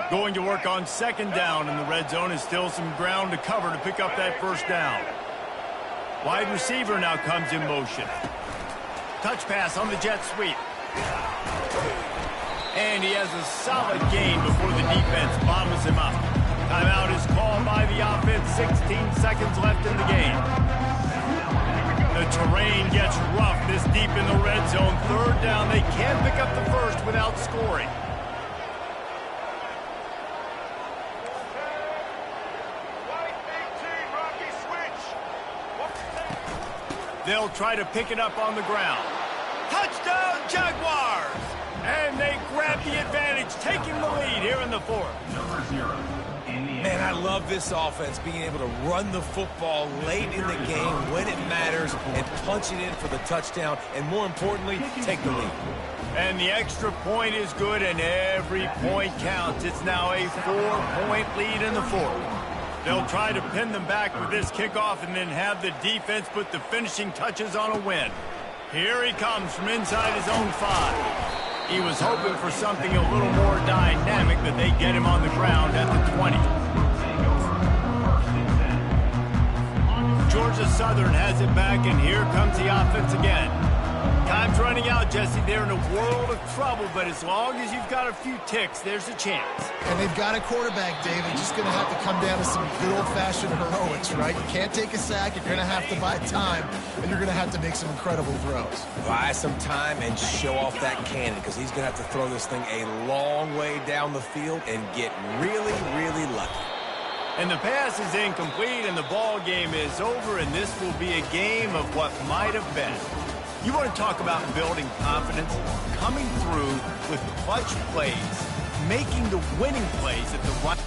Going to work on second down in the red zone is still some ground to cover to pick up that first down. Wide receiver now comes in motion. Touch pass on the jet sweep. And he has a solid gain before the defense bottles him up. Timeout is called by the offense. 16 seconds left in the game. The terrain gets rough this deep in the red zone. Third down. They can't pick up the first without scoring. They'll try to pick it up on the ground. Touchdown, Jaguars! And they grab the advantage, taking the lead here in the fourth. Number 0. Man, I love this offense being able to run the football late in the game when it matters and punch it in for the touchdown and, more importantly, take the lead. And the extra point is good, and every point counts. It's now a 4-point lead in the fourth. They'll try to pin them back with this kickoff and then have the defense put the finishing touches on a win. Here he comes from inside his own 5. He was hoping for something a little more dynamic, but they get him on the ground at the 20. Georgia Southern has it back, and here comes the offense again. Time's running out, Jesse. They're in a world of trouble, but as long as you've got a few ticks, there's a chance. And they've got a quarterback, David. Just going to have to come down to some good old-fashioned heroics, right? You can't take a sack. You're going to have to buy time, and you're going to have to make some incredible throws. Buy some time and show off that cannon because he's going to have to throw this thing a long way down the field and get really, really lucky. And the pass is incomplete, and the ball game is over, and this will be a game of what might have been. You want to talk about building confidence? Coming through with clutch plays, making the winning plays at the right...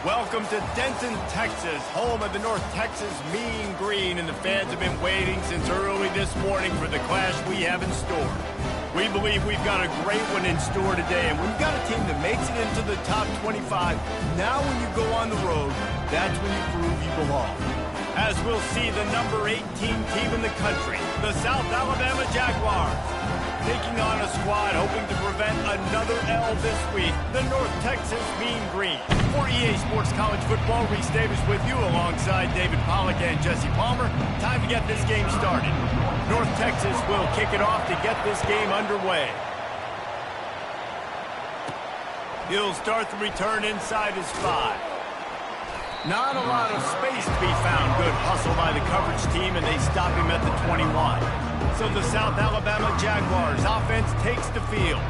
Welcome to Denton, Texas, home of the North Texas Mean Green, and the fans have been waiting since early this morning for the clash we have in store. We believe we've got a great one in store today, and when you've got a team that makes it into the top 25, now when you go on the road, that's when you prove you belong. As we'll see the number 18 team in the country, the South Alabama Jaguars, taking on a squad hoping to prevent another L this week, the North Texas Mean Green. For EA Sports College Football, Reese Davis with you alongside David Pollack and Jesse Palmer. Time to get this game started. North Texas will kick it off to get this game underway. He'll start the return inside his 5. Not a lot of space to be found. Good hustle by the coverage team, and they stop him at the 21. So the South Alabama Jaguars offense takes the field.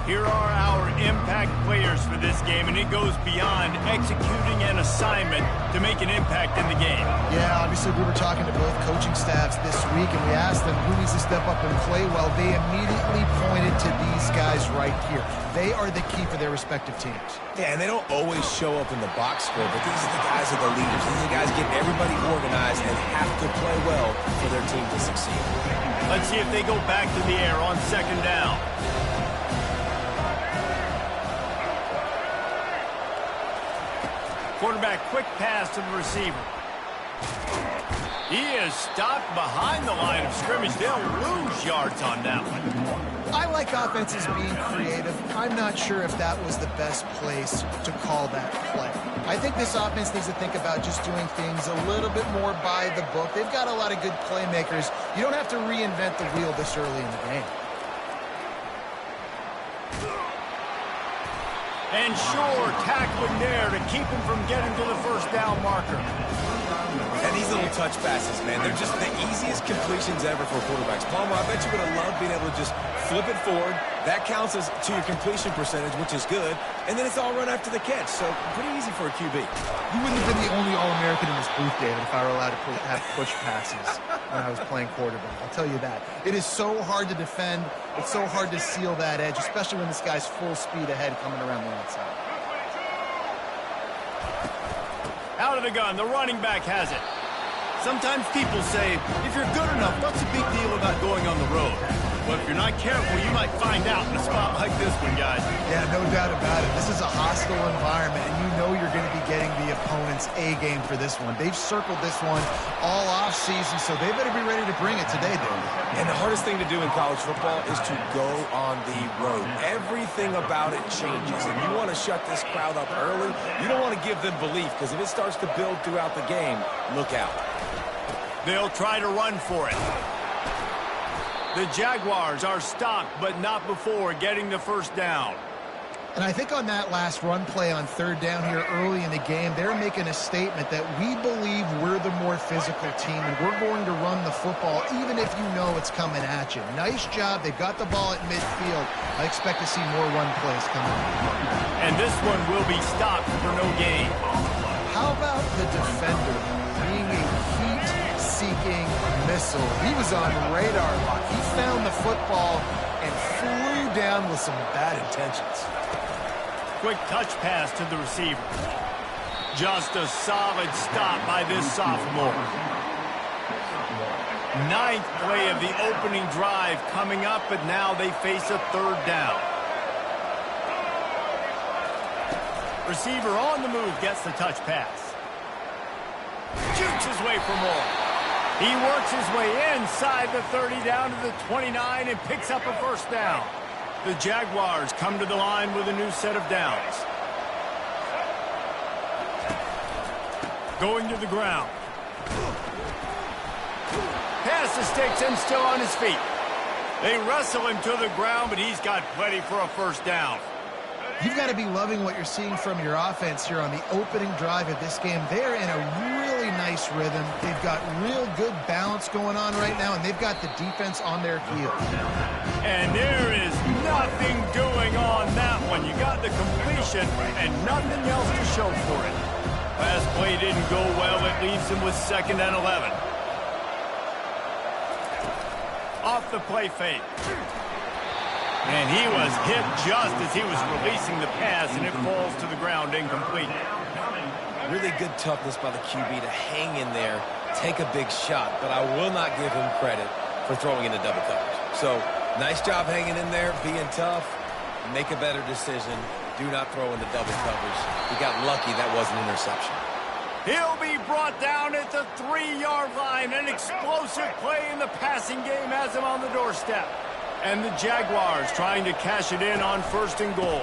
Here are our impact players for this game, and it goes beyond executing an assignment to make an impact in the game. Yeah, obviously we were talking to both coaching staffs this week, and we asked them who needs to step up and play well. They immediately pointed to these guys right here. They are the key for their respective teams. Yeah, and they don't always show up in the box score, but these are the guys that are the leaders. These are the guys getting everybody organized and have to play well for their team to succeed. Let's see if they go back to the air on second down. Quarterback, quick pass to the receiver. He is stopped behind the line of scrimmage. They'll lose yards on that one. I like offenses being creative. I'm not sure if that was the best place to call that play. I think this offense needs to think about just doing things a little bit more by the book. They've got a lot of good playmakers. You don't have to reinvent the wheel this early in the game. And sure, tackling there to keep him from getting to the first down marker. And these little touch passes, man, they're just the easiest completions ever for quarterbacks. Palmer, I bet you would have loved being able to just flip it forward. That counts as to your completion percentage, which is good. And then it's all run after the catch, so pretty easy for a QB. You wouldn't have been the only All-American in this booth, David, if I were allowed to have push passes when I was playing quarterback. I'll tell you that. It is so hard to defend. It's so hard to seal that edge, especially when this guy's full speed ahead coming around the outside. Out of the gun, the running back has it. Sometimes people say, if you're good enough, what's the big deal about going on the road? Well, if you're not careful, you might find out in a spot like this one, guys. Yeah, no doubt about it. This is a hostile environment, and you know you're going to be getting the opponent's A game for this one. They've circled this one all offseason, so they better be ready to bring it today, David. And the hardest thing to do in college football is to go on the road. Everything about it changes, and you want to shut this crowd up early. You don't want to give them belief, because if it starts to build throughout the game, look out. They'll try to run for it. The Jaguars are stopped, but not before getting the first down. And I think on that last run play on third down here early in the game, they're making a statement that we believe we're the more physical team, and we're going to run the football even if you know it's coming at you. Nice job. They've got the ball at midfield. I expect to see more run plays coming up. And this one will be stopped for no gain. How about the defender being a heat-seeking missile? He was on radar lock. He found the football and flew down with some bad intentions. Quick touch pass to the receiver. Just a solid stop by this sophomore. Ninth play of the opening drive coming up, but now they face a third down. Receiver on the move gets the touch pass. Shoots his way for more. He works his way inside the 30 down to the 29 and picks up a first down. The Jaguars come to the line with a new set of downs. Going to the ground. Pass the sticks and still on his feet. They wrestle him to the ground, but he's got plenty for a first down. You've got to be loving what you're seeing from your offense here on the opening drive of this game. They're in a really nice rhythm. They've got real good balance going on right now, and they've got the defense on their heels. And there is nothing doing on that one. You got the completion and nothing else to show for it. Last play didn't go well. It leaves him with 2nd and 11. Off the play fake. And he was hit just as he was releasing the pass, and it falls to the ground incomplete. Really good toughness by the QB to hang in there, take a big shot, but I will not give him credit for throwing into double coverage. So, nice job hanging in there, being tough. Make a better decision. Do not throw into double coverage. He got lucky that was an interception. He'll be brought down at the 3-yard line. An explosive play in the passing game has him on the doorstep. And the Jaguars trying to cash it in on 1st and goal.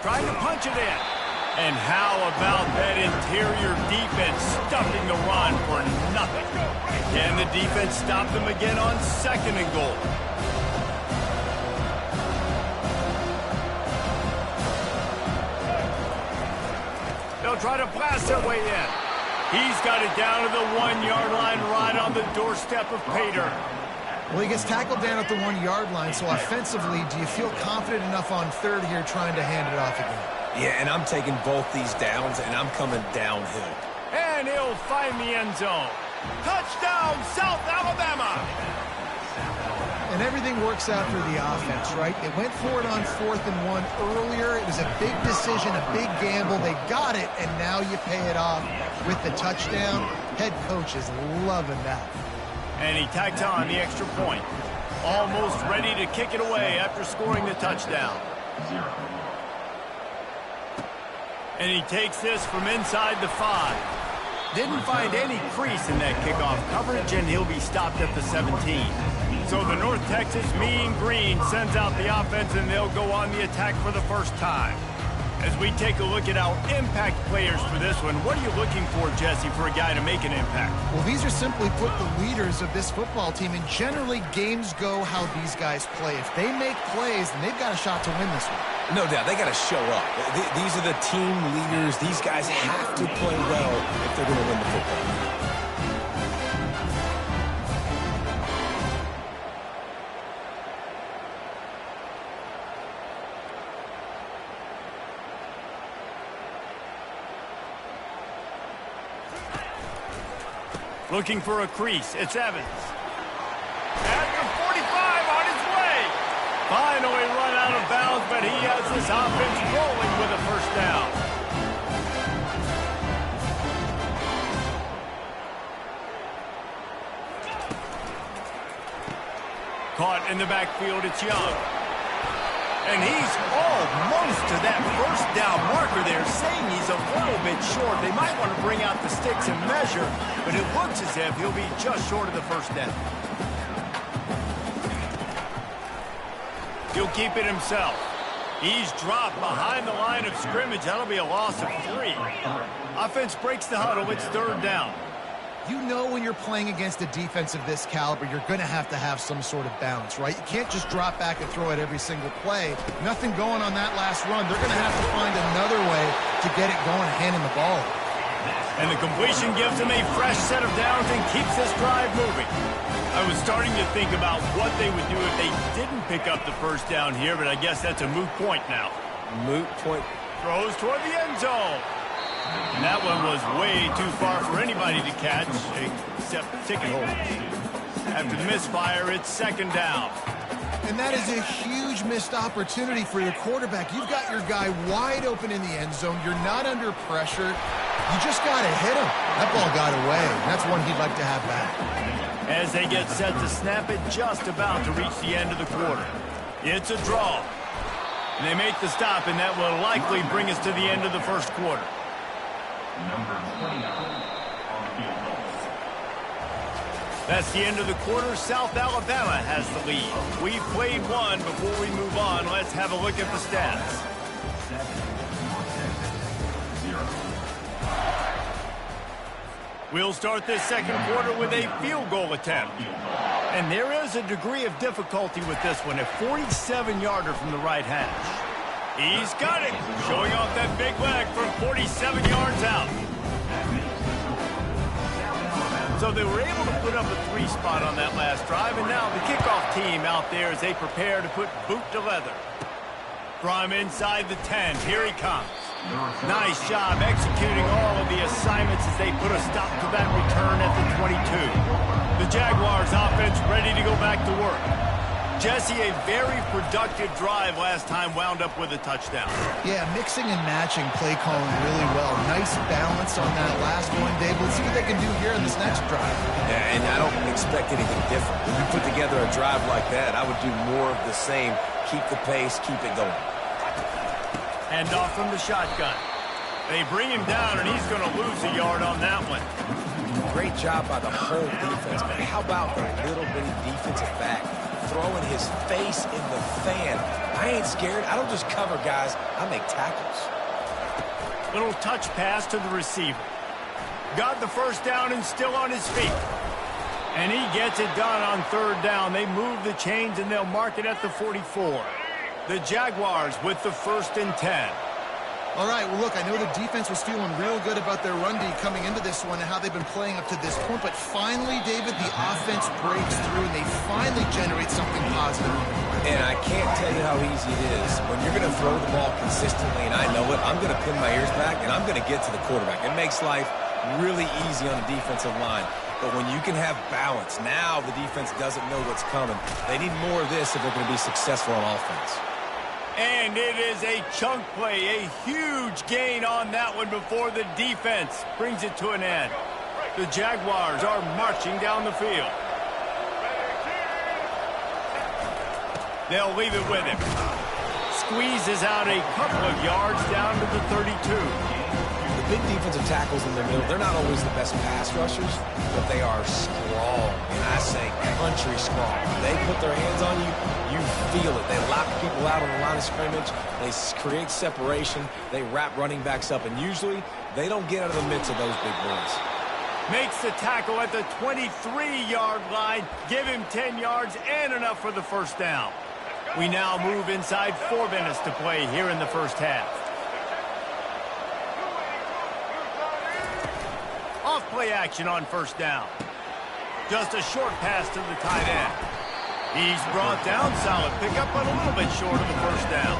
Trying to punch it in. And how about that interior defense stuffing the run for nothing? Can the defense stop them again on 2nd and goal? They'll try to blast their way in. He's got it down to the 1-yard line right on the doorstep of Pater. Well, he gets tackled down at the 1-yard line, so offensively, do you feel confident enough on 3rd here trying to hand it off again? Yeah, and I'm taking both these downs, and I'm coming downhill. And he'll find the end zone. Touchdown, South Alabama! And everything works out for the offense, right? They went for it on 4th and 1 earlier. It was a big decision, a big gamble. They got it, and now you pay it off with the touchdown. Head coach is loving that. And he tacks on the extra point. Almost ready to kick it away after scoring the touchdown. And he takes this from inside the 5. Didn't find any crease in that kickoff coverage, and he'll be stopped at the 17. So the North Texas Mean Green sends out the offense, and they'll go on the attack for the first time. As we take a look at our impact players for this one, what are you looking for, Jesse, for a guy to make an impact? Well, these are simply put the leaders of this football team, and generally games go how these guys play. If they make plays, then they've got a shot to win this one. No doubt, they got to show up. These are the team leaders. These guys have to play well if they're going to win the football game. Looking for a crease. It's Evans. At the 45 on his way. Finally run out of bounds, but he has this offense rolling with a first down. Caught in the backfield, it's Young. And he's almost to that first down marker there, saying he's a little bit short. They might want to bring out the sticks and measure, but it looks as if he'll be just short of the first down. He'll keep it himself. He's dropped behind the line of scrimmage. That'll be a loss of 3. Offense breaks the huddle. It's 3rd down. You know when you're playing against a defense of this caliber, you're going to have some sort of balance, right? You can't just drop back and throw it every single play. Nothing going on that last run. They're going to have to find another way to get it going, handing the ball. And the completion gives them a fresh set of downs and keeps this drive moving. I was starting to think about what they would do if they didn't pick up the first down here, but I guess that's a moot point now. Moot point. Throws toward the end zone. And that one was way too far for anybody to catch, except ticket holders. After the misfire, it's 2nd down. And that is a huge missed opportunity for your quarterback. You've got your guy wide open in the end zone. You're not under pressure. You just got to hit him. That ball got away. That's one he'd like to have back. As they get set to snap it, just about to reach the end of the quarter. It's a draw. And they make the stop, and that will likely bring us to the end of the first quarter. Number 29 on field goal. That's the end of the quarter. South Alabama has the lead. We've played one. Before we move on, let's have a look at the stats. 7, We'll start this second quarter with a field goal attempt. And there is a degree of difficulty with this one, a 47-yarder from the right hash. He's got it, showing off that big leg from 47 yards out. So they were able to put up a 3 spot on that last drive, and now the kickoff team out there as they prepare to put boot to leather. From inside the 10, here he comes. Nice job executing all of the assignments as they put a stop to that return at the 22. The Jaguars offense ready to go back to work. Jesse, a very productive drive last time wound up with a touchdown. Yeah, mixing and matching play calling really well. Nice balance success on that last one, Dave. Let's see what they can do here in this next drive. Yeah, and I don't expect anything different. When you put together a drive like that, I would do more of the same. Keep the pace, keep it going. Hand off from the shotgun. They bring him down, and he's going to lose a yard on that one. Great job by the whole defense, but how about the little bitty defensive back throwing his face in the fan? I ain't scared. I don't just cover guys. I make tackles. Little touch pass to the receiver. Got the first down and still on his feet. And he gets it done on third down. They move the chains, and they'll mark it at the 44. The Jaguars with the 1st and 10. All right, well, look, I know the defense was feeling real good about their run D coming into this one and how they've been playing up to this point, but finally, David, the offense breaks through, and they finally generate something positive. And I can't tell you how easy it is. When you're going to throw the ball consistently, and I know it, I'm going to pin my ears back, and I'm going to get to the quarterback. It makes life really easy on the defensive line. But when you can have balance, now the defense doesn't know what's coming. They need more of this if they're going to be successful on offense. And it is a chunk play, a huge gain on that one before the defense brings it to an end. The Jaguars are marching down the field. They'll leave it with him. Squeezes out a couple of yards down to the 32. The big defensive tackles in the middle, they're not always the best pass rushers, but they are strong, and I say country strong. They put their hands on you, you feel it. They lock people out on the line of scrimmage. They create separation. They wrap running backs up, and usually they don't get out of the midst of those big boys. Makes the tackle at the 23-yard line. Give him 10 yards and enough for the first down. We now move inside 4 minutes to play here in the first half. Off-play action on first down. Just a short pass to the tight end. He's brought down, solid pickup, but a little bit short of the first down.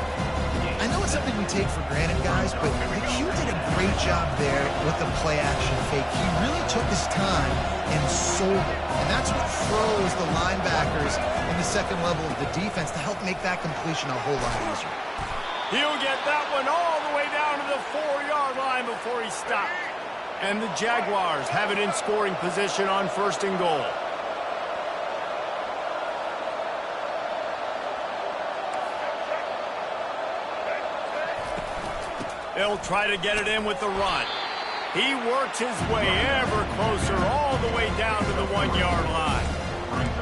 I know it's something we take for granted, guys, but Q did a great job there with the play-action fake. He really took his time and sold it. And that's what throws the linebackers in the second level of the defense to help make that completion a whole lot easier. He'll get that one all the way down to the 4-yard line before he stops. And the Jaguars have it in scoring position on 1st and goal. They'll try to get it in with the run. He works his way ever closer all the way down to the 1-yard line.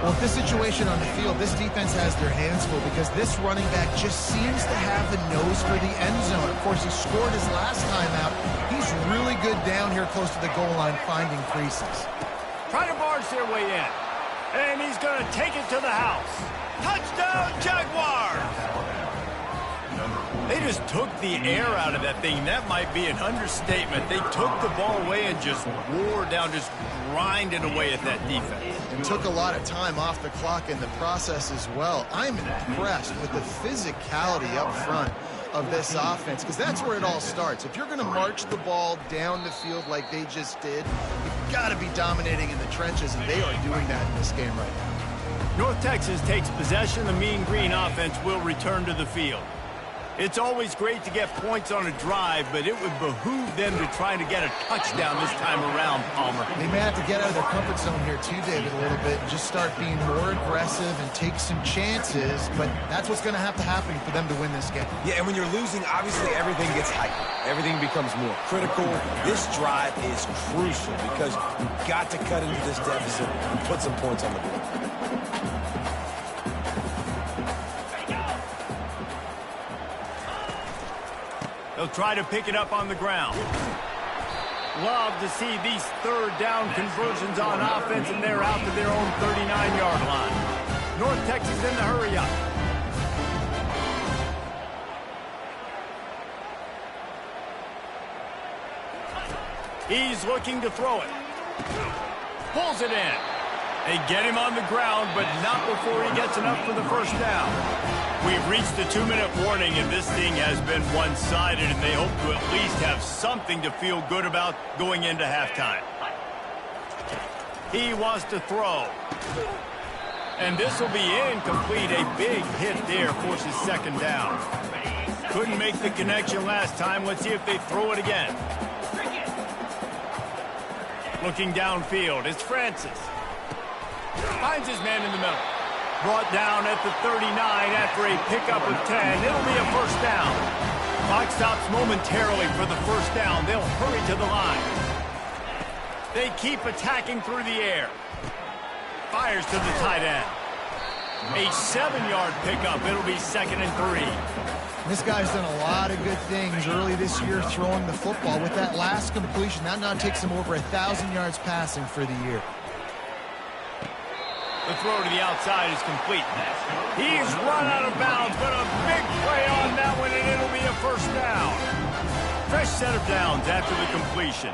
Well, with this situation on the field, this defense has their hands full because this running back just seems to have the nose for the end zone. Of course, he scored his last time out. He's really good down here close to the goal line finding creases. Trying to barge their way in. And he's going to take it to the house. Touchdown, Jaguars! They just took the air out of that thing. That might be an understatement. They took the ball away and just wore down, just grinded away at that defense. And took a lot of time off the clock in the process as well. I'm impressed with the physicality up front of this offense because that's where it all starts. If you're going to march the ball down the field like they just did, you've got to be dominating in the trenches, and they are doing that in this game right now. North Texas takes possession. The Mean Green offense will return to the field. It's always great to get points on a drive, but it would behoove them to try to get a touchdown this time around, Palmer. They may have to get out of their comfort zone here too, David, a little bit, and just start being more aggressive and take some chances, but that's what's going to happen for them to win this game. Yeah, and when you're losing, obviously everything gets heightened. Everything becomes more critical. This drive is crucial because you've got to cut into this deficit and put some points on the board. They'll try to pick it up on the ground. Love to see these third down conversions on offense, and they're out to their own 39-yard line. North Texas in the hurry up. He's looking to throw it. Pulls it in. They get him on the ground, but not before he gets enough for the first down. We've reached the 2-minute warning, and this thing has been one-sided, and they hope to at least have something to feel good about going into halftime. He wants to throw. And this will be incomplete. A big hit there forces second down. Couldn't make the connection last time. Let's see if they throw it again. Looking downfield, it's Francis. Finds his man in the middle. Brought down at the 39 after a pickup of 10. It'll be a first down. Clock stops momentarily for the first down. They'll hurry to the line. They keep attacking through the air. Fires to the tight end. A 7-yard pickup. It'll be 2nd and 3. This guy's done a lot of good things early this year throwing the football. With that last completion, that now takes him over 1,000 yards passing for the year. The throw to the outside is complete. He's run out of bounds, but a big play on that one, and it'll be a first down. Fresh set of downs after the completion.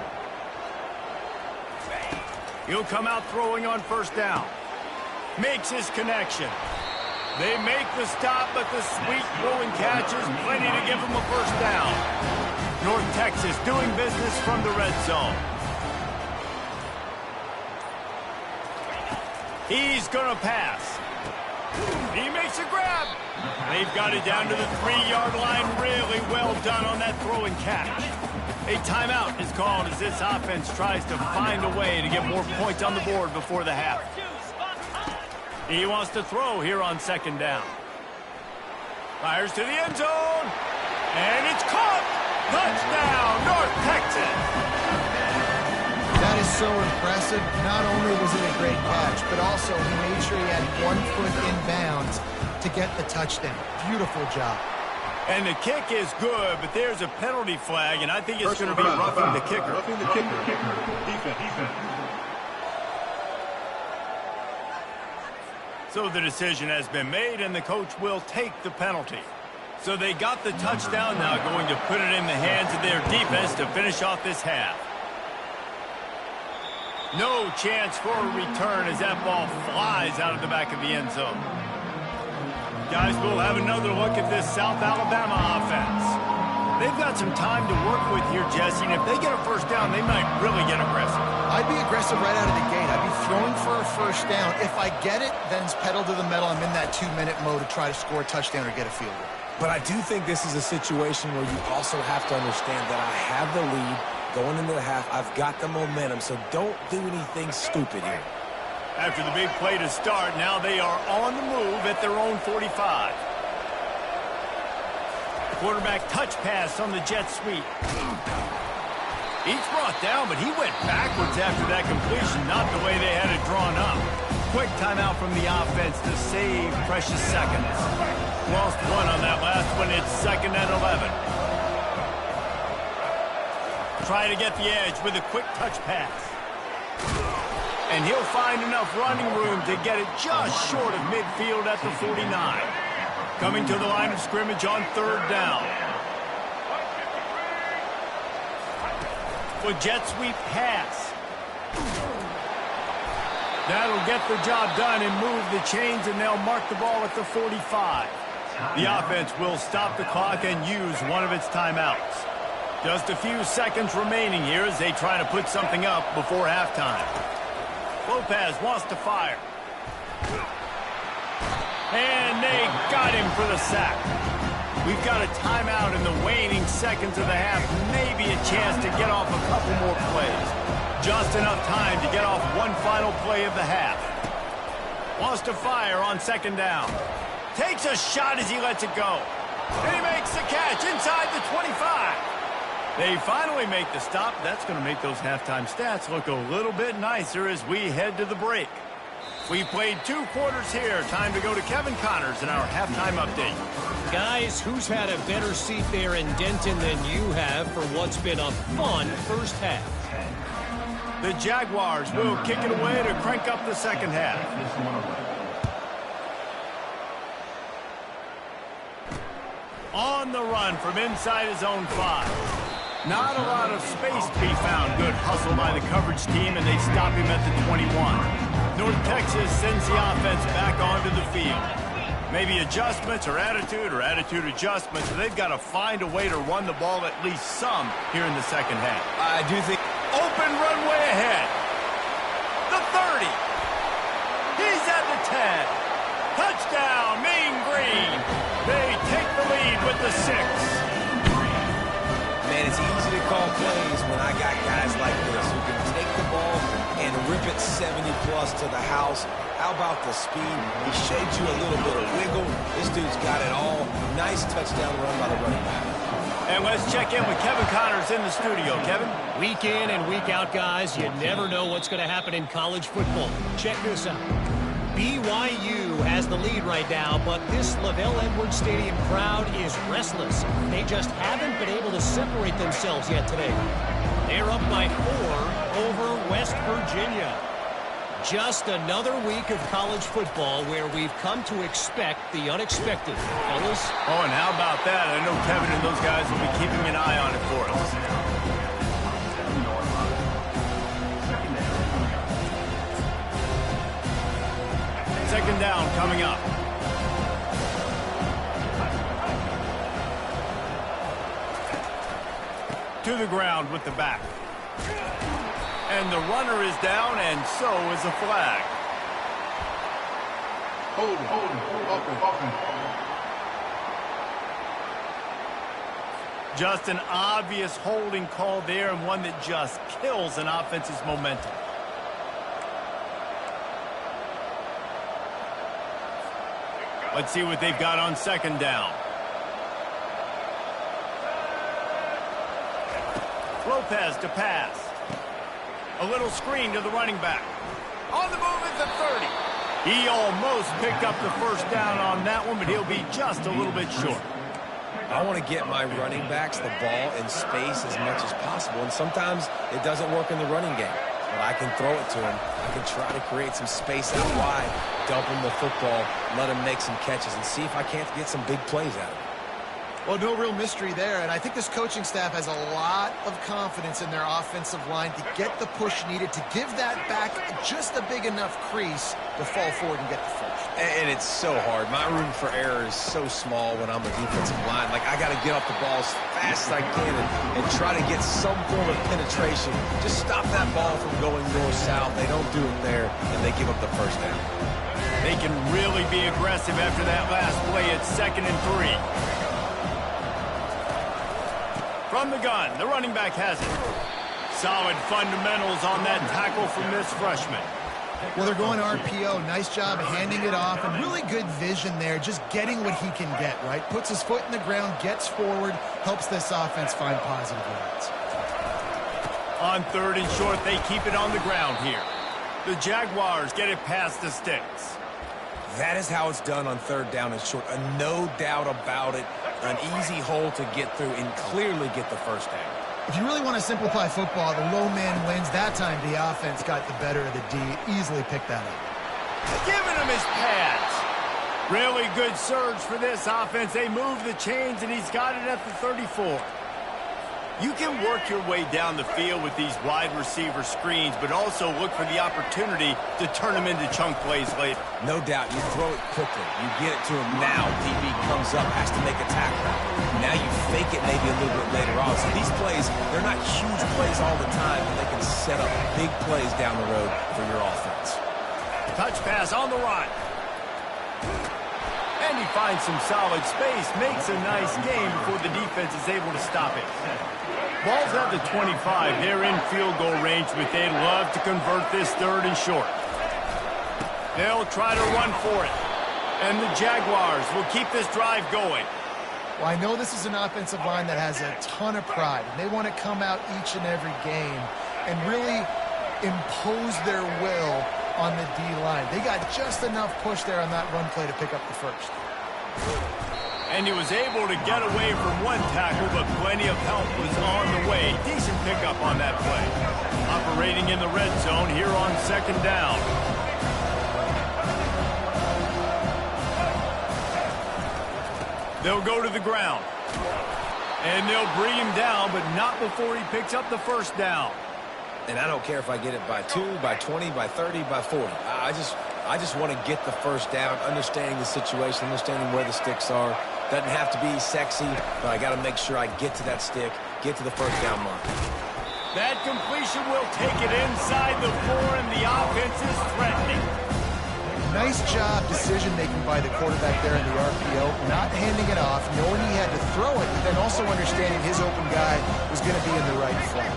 He'll come out throwing on first down. Makes his connection. They make the stop, but the sweet throwing catch is plenty to give him a first down. North Texas doing business from the red zone. He's going to pass. He makes a grab. They've got it down to the 3-yard line. Really well done on that throwing catch. A timeout is called as this offense tries to find a way to get more points on the board before the half. He wants to throw here on 2nd down. Fires to the end zone. And it's caught. Touchdown, North Texas. That is so impressive. Not only was it a great catch, but also he made sure he had 1 foot in bounds to get the touchdown. Beautiful job. And the kick is good, but there's a penalty flag, and I think it's going to be roughing the kicker. Roughing the kicker. Defense. So the decision has been made, and the coach will take the penalty. So they got the touchdown, now going to put it in the hands of their defense to finish off this half. No chance for a return as that ball flies out of the back of the end zone. Guys, we'll have another look at this South Alabama offense. They've got some time to work with here, Jesse, and if they get a first down, they might really get aggressive. I'd be aggressive right out of the gate. I'd be throwing for a first down. If I get it, then it's pedal to the metal. I'm in that 2-minute mode to try to score a touchdown or get a field goal. But I do think this is a situation where you also have to understand that I have the lead going into the half. I've got the momentum, so don't do anything stupid here. After the big play to start, now they are on the move at their own 45. Quarterback touch pass on the jet sweep. He's brought down, but he went backwards after that completion, not the way they had it drawn up. Quick timeout from the offense to save precious seconds. Lost 1 on that last one. It's 2nd and 11. Try to get the edge with a quick touch pass. And he'll find enough running room to get it just short of midfield at the 49. Coming to the line of scrimmage on 3rd down. With jet sweep pass. That'll get the job done and move the chains, and they'll mark the ball at the 45. The offense will stop the clock and use one of its timeouts. Just a few seconds remaining here as they try to put something up before halftime. Lopez wants to fire. And they got him for the sack. We've got a timeout in the waning seconds of the half. Maybe a chance to get off a couple more plays. Just enough time to get off one final play of the half. Wants to fire on 2nd down. Takes a shot as he lets it go. And he makes the catch inside the 25. They finally make the stop. That's going to make those halftime stats look a little bit nicer as we head to the break. We played 2 quarters here. Time to go to Kevin Connors in our halftime update. Guys, who's had a better seat there in Denton than you have for what's been a fun first half? The Jaguars will kick it away to crank up the second half. On the run from inside his own 5. Not a lot of space to be found. Good hustle by the coverage team, and they stop him at the 21. North Texas sends the offense back onto the field. Maybe adjustments or attitude adjustments. They've got to find a way to run the ball at least some here in the second half. I do think... Open runway ahead. The 30. He's at the 10. Touchdown, Mean Green. They take the lead with the 6. Man, it's easy to call plays when I got guys like this who can take the ball, plus to the house. How about the speed? He shades you a little bit of wiggle. This dude's got it all. Nice touchdown run by the running back. And let's check in with Kevin Connors in the studio. Kevin? Week in and week out, guys, you never know what's going to happen in college football. Check this out. BYU has the lead right now, but this LaVell Edwards Stadium crowd is restless. They just haven't been able to separate themselves yet today. They're up by 4 over West Virginia. Just another week of college football where we've come to expect the unexpected, fellas. Oh, and how about that? I know Kevin and those guys will be keeping an eye on it for us. Second down coming up. To the ground with the back. And the runner is down, and so is a flag. Hold it. Just an obvious holding call there, and one that just kills an offense's momentum. Let's see what they've got on second down. Lopez to pass. A little screen to the running back. On the move at the 30. He almost picked up the first down on that one, but he'll be just a little bit short. I want to get my running backs the ball in space as much as possible, and sometimes it doesn't work in the running game. But I can throw it to him. I can try to create some space out wide, dump him the football, let him make some catches, and see if I can't get some big plays out of it. Well, no real mystery there, and I think this coaching staff has a lot of confidence in their offensive line to get the push needed to give that back just a big enough crease to fall forward and get the first. And it's so hard. My room for error is so small when I'm a defensive line. Like, I got to get off the ball as fast as I can and try to get some form of penetration. Just stop that ball from going north-south. They don't do it there, and they give up the first down. They can really be aggressive after that last play. It's 2nd and 3. From the gun, the running back has it. Solid fundamentals on that tackle from this freshman. Well, they're going RPO. Nice job handing it off, and really good vision there, just getting what he can get, right? Puts his foot in the ground, gets forward, helps this offense find positive yards. On 3rd and short, they keep it on the ground here. The Jaguars get it past the sticks. That is how it's done on 3rd down and short. No doubt about it. An easy hole to get through and clearly get the first down. If you really want to simplify football, the low man wins. That time the offense got the better of the D. Easily picked that up. Giving him his pads. Really good surge for this offense. They move the chains, and he's got it at the 34. You can work your way down the field with these wide receiver screens, but also look for the opportunity to turn them into chunk plays later. No doubt, you throw it quickly. You get it to him now. DB comes up, has to make a tackle. Now you fake it maybe a little bit later on. So these plays, they're not huge plays all the time, but they can set up big plays down the road for your offense. Touch pass on the run. And he finds some solid space, makes a nice game before the defense is able to stop it. Ball's at the 25. They're in field goal range, but they'd love to convert this 3rd and short. They'll try to run for it. And the Jaguars will keep this drive going. Well, I know this is an offensive line that has a ton of pride, and they want to come out each and every game and really impose their will on the D-line. They got just enough push there on that run play to pick up the first. And he was able to get away from one tackle, but plenty of help was on the way. Decent pickup on that play. Operating in the red zone here on 2nd down. They'll go to the ground. And they'll bring him down, but not before he picks up the first down. And I don't care if I get it by 2, by 20, by 30, by 40. I just want to get the first down, understanding the situation, understanding where the sticks are. Doesn't have to be sexy, but I got to make sure I get to that stick, get to the first down mark. That completion will take it inside the 4, and the offense is threatening. Nice job decision-making by the quarterback there in the RPO, not handing it off, knowing he had to throw it, but then also understanding his open guy was going to be in the right flat.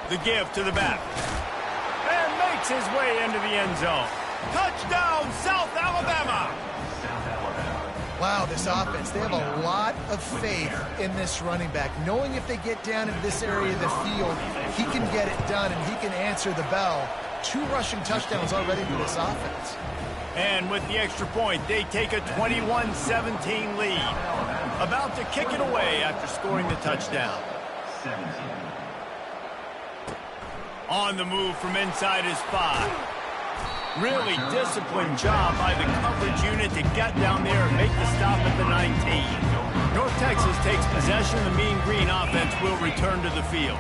The give to the back. makes his way into the end zone. Touchdown, South Alabama! Wow, this offense, they have a lot of faith in this running back, knowing if they get down into this area of the field, he can get it done and he can answer the bell. 2 rushing touchdowns already for this offense. And with the extra point, they take a 21-17 lead. About to kick it away after scoring the touchdown. On the move from inside his 5. Really disciplined job by the coverage unit to get down there and make the stop at the 19. North Texas takes possession. The Mean Green offense will return to the field.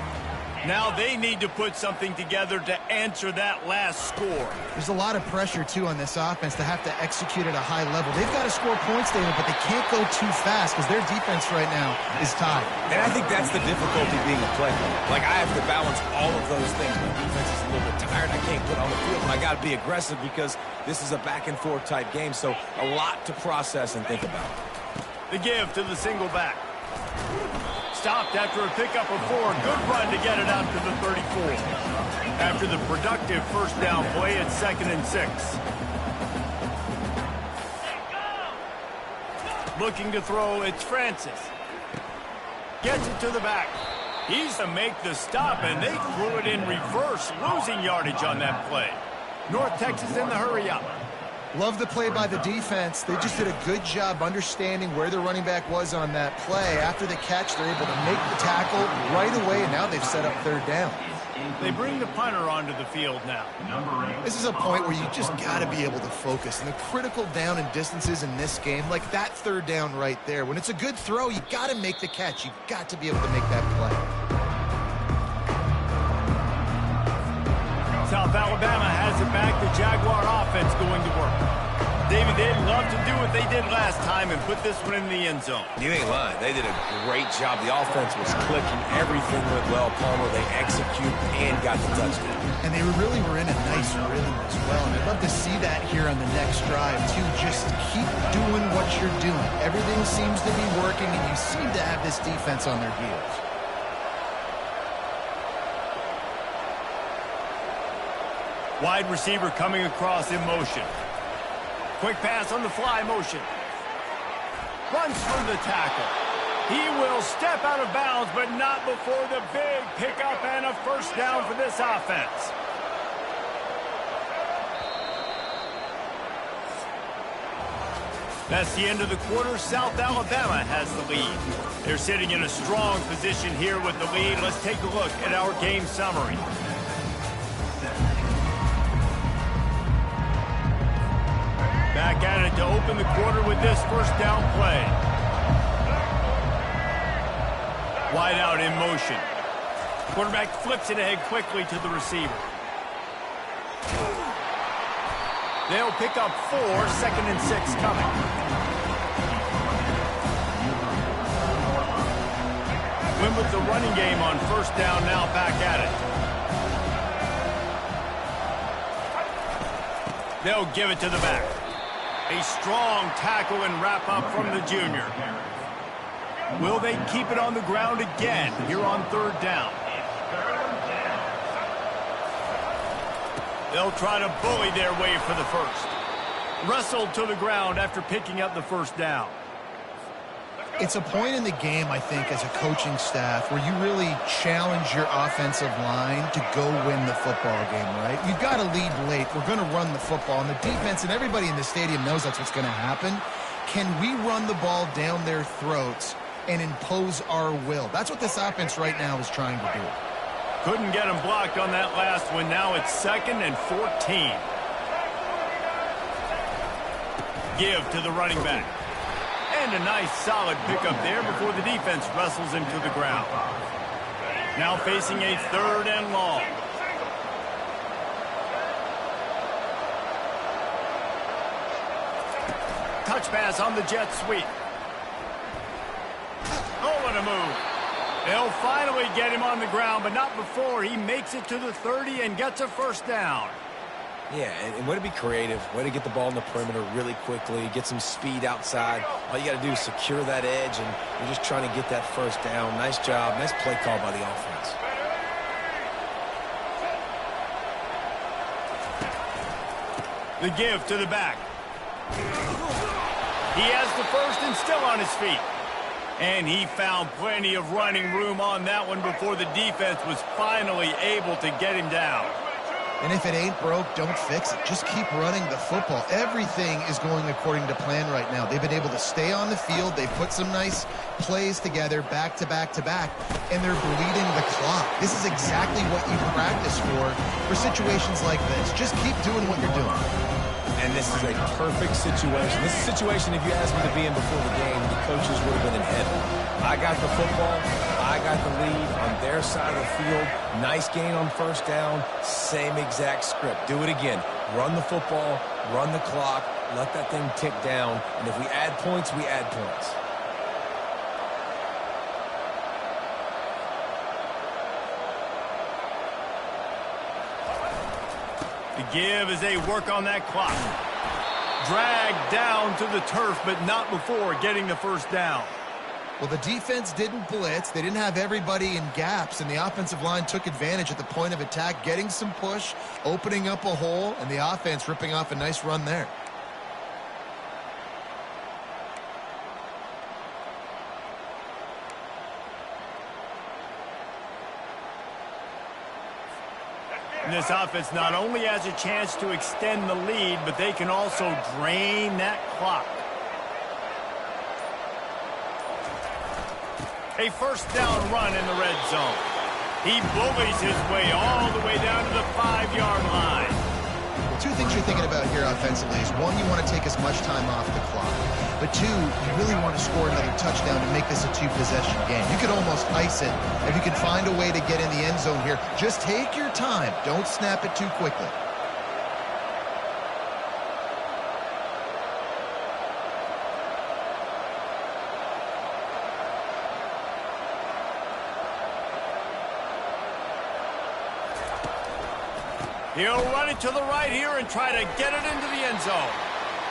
Now they need to put something together to answer that last score. There's a lot of pressure, too, on this offense to have to execute at a high level. They've got to score points, David, but they can't go too fast because their defense right now is tied. And I think that's the difficulty being a play caller. Like, I have to balance all of those things. My defense is a little bit tired. I can't put on the field, but I got to be aggressive because this is a back-and-forth type game, so a lot to process and think about. The give to the single back. Stopped after a pickup of 4. Good run to get it out to the 34. After the productive first down play, it's 2nd and 6. Looking to throw, it's Francis. Gets it to the back. He's to make the stop, and they threw it in reverse, losing yardage on that play. North Texas in the hurry up. Love the play by the defense. They just did a good job understanding where the running back was on that play. After the catch, they're able to make the tackle right away, and now they've set up 3rd down. They bring the punter onto the field now. This is a point where you just got to be able to focus. And the critical down and distances in this game, like that 3rd down right there. When it's a good throw, you got to make the catch. You've got to be able to make that play. South Alabama has it back. The Jaguar offense going to work. David, they'd love to do what they did last time and put this one in the end zone. You ain't lying. They did a great job. The offense was clicking. Everything went well. Palmer, they execute and got the touchdown. And they really were in a nice rhythm as well. And I'd love to see that here on the next drive, too. Just keep doing what you're doing. Everything seems to be working, and you seem to have this defense on their heels. Wide receiver coming across in motion. Quick pass on the fly motion. Runs through the tackle. He will step out of bounds, but not before the big pickup and a first down for this offense. That's the end of the quarter. South Alabama has the lead. They're sitting in a strong position here with the lead. Let's take a look at our game summary. Back at it to open the quarter with this first down play. Wide out in motion. Quarterback flips it ahead quickly to the receiver. They'll pick up 4, 2nd and 6 coming. Win with the running game on first down, now back at it. They'll give it to the back. A strong tackle and wrap up from the junior. Will they keep it on the ground again here on 3rd down? They'll try to bully their way for the first. Wrestled to the ground after picking up the first down. It's a point in the game, I think, as a coaching staff where you really challenge your offensive line to go win the football game, right? You've got to lead late. We're going to run the football. And the defense and everybody in the stadium knows that's what's going to happen. Can we run the ball down their throats and impose our will? That's what this offense right now is trying to do. Couldn't get him blocked on that last one. Now it's 2nd and 14. Give to the running back. And a nice solid pickup there before the defense wrestles him to the ground. Now facing a 3rd and long. Touch pass on the jet sweep. Oh, what a move. They'll finally get him on the ground, but not before he makes it to the 30 and gets a first down. Yeah, and way to be creative, way to get the ball in the perimeter really quickly, get some speed outside. All you got to do is secure that edge, and you're just trying to get that first down. Nice job, nice play call by the offense. The give to the back. He has the first and still on his feet. And he found plenty of running room on that one before the defense was finally able to get him down. And if it ain't broke, don't fix it. Just keep running the football. Everything is going according to plan right now. They've been able to stay on the field. They've put some nice plays together back to back to back, and they're bleeding the clock. This is exactly what you practice for situations like this. Just keep doing what you're doing. And this is a perfect situation. This is a situation, if you asked me to be in before the game, the coaches would have been in heaven. I got the football. I got the lead on their side of the field. Nice gain on first down. Same exact script. Do it again. Run the football, run the clock, let that thing tick down. And if we add points, we add points. The give as they work on that clock. Dragged down to the turf, but not before getting the first down. Well, the defense didn't blitz. They didn't have everybody in gaps, and the offensive line took advantage at the point of attack, getting some push, opening up a hole, and the offense ripping off a nice run there. And this offense not only has a chance to extend the lead, but they can also drain that clock. A first down run in the red zone. He bullies his way all the way down to the 5-yard line. Well, two things you're thinking about here offensively is, one, you want to take as much time off the clock. But two, you really want to score another touchdown to make this a two-possession game. You could almost ice it if you can find a way to get in the end zone here. Just take your time. Don't snap it too quickly. He'll run it to the right here and try to get it into the end zone.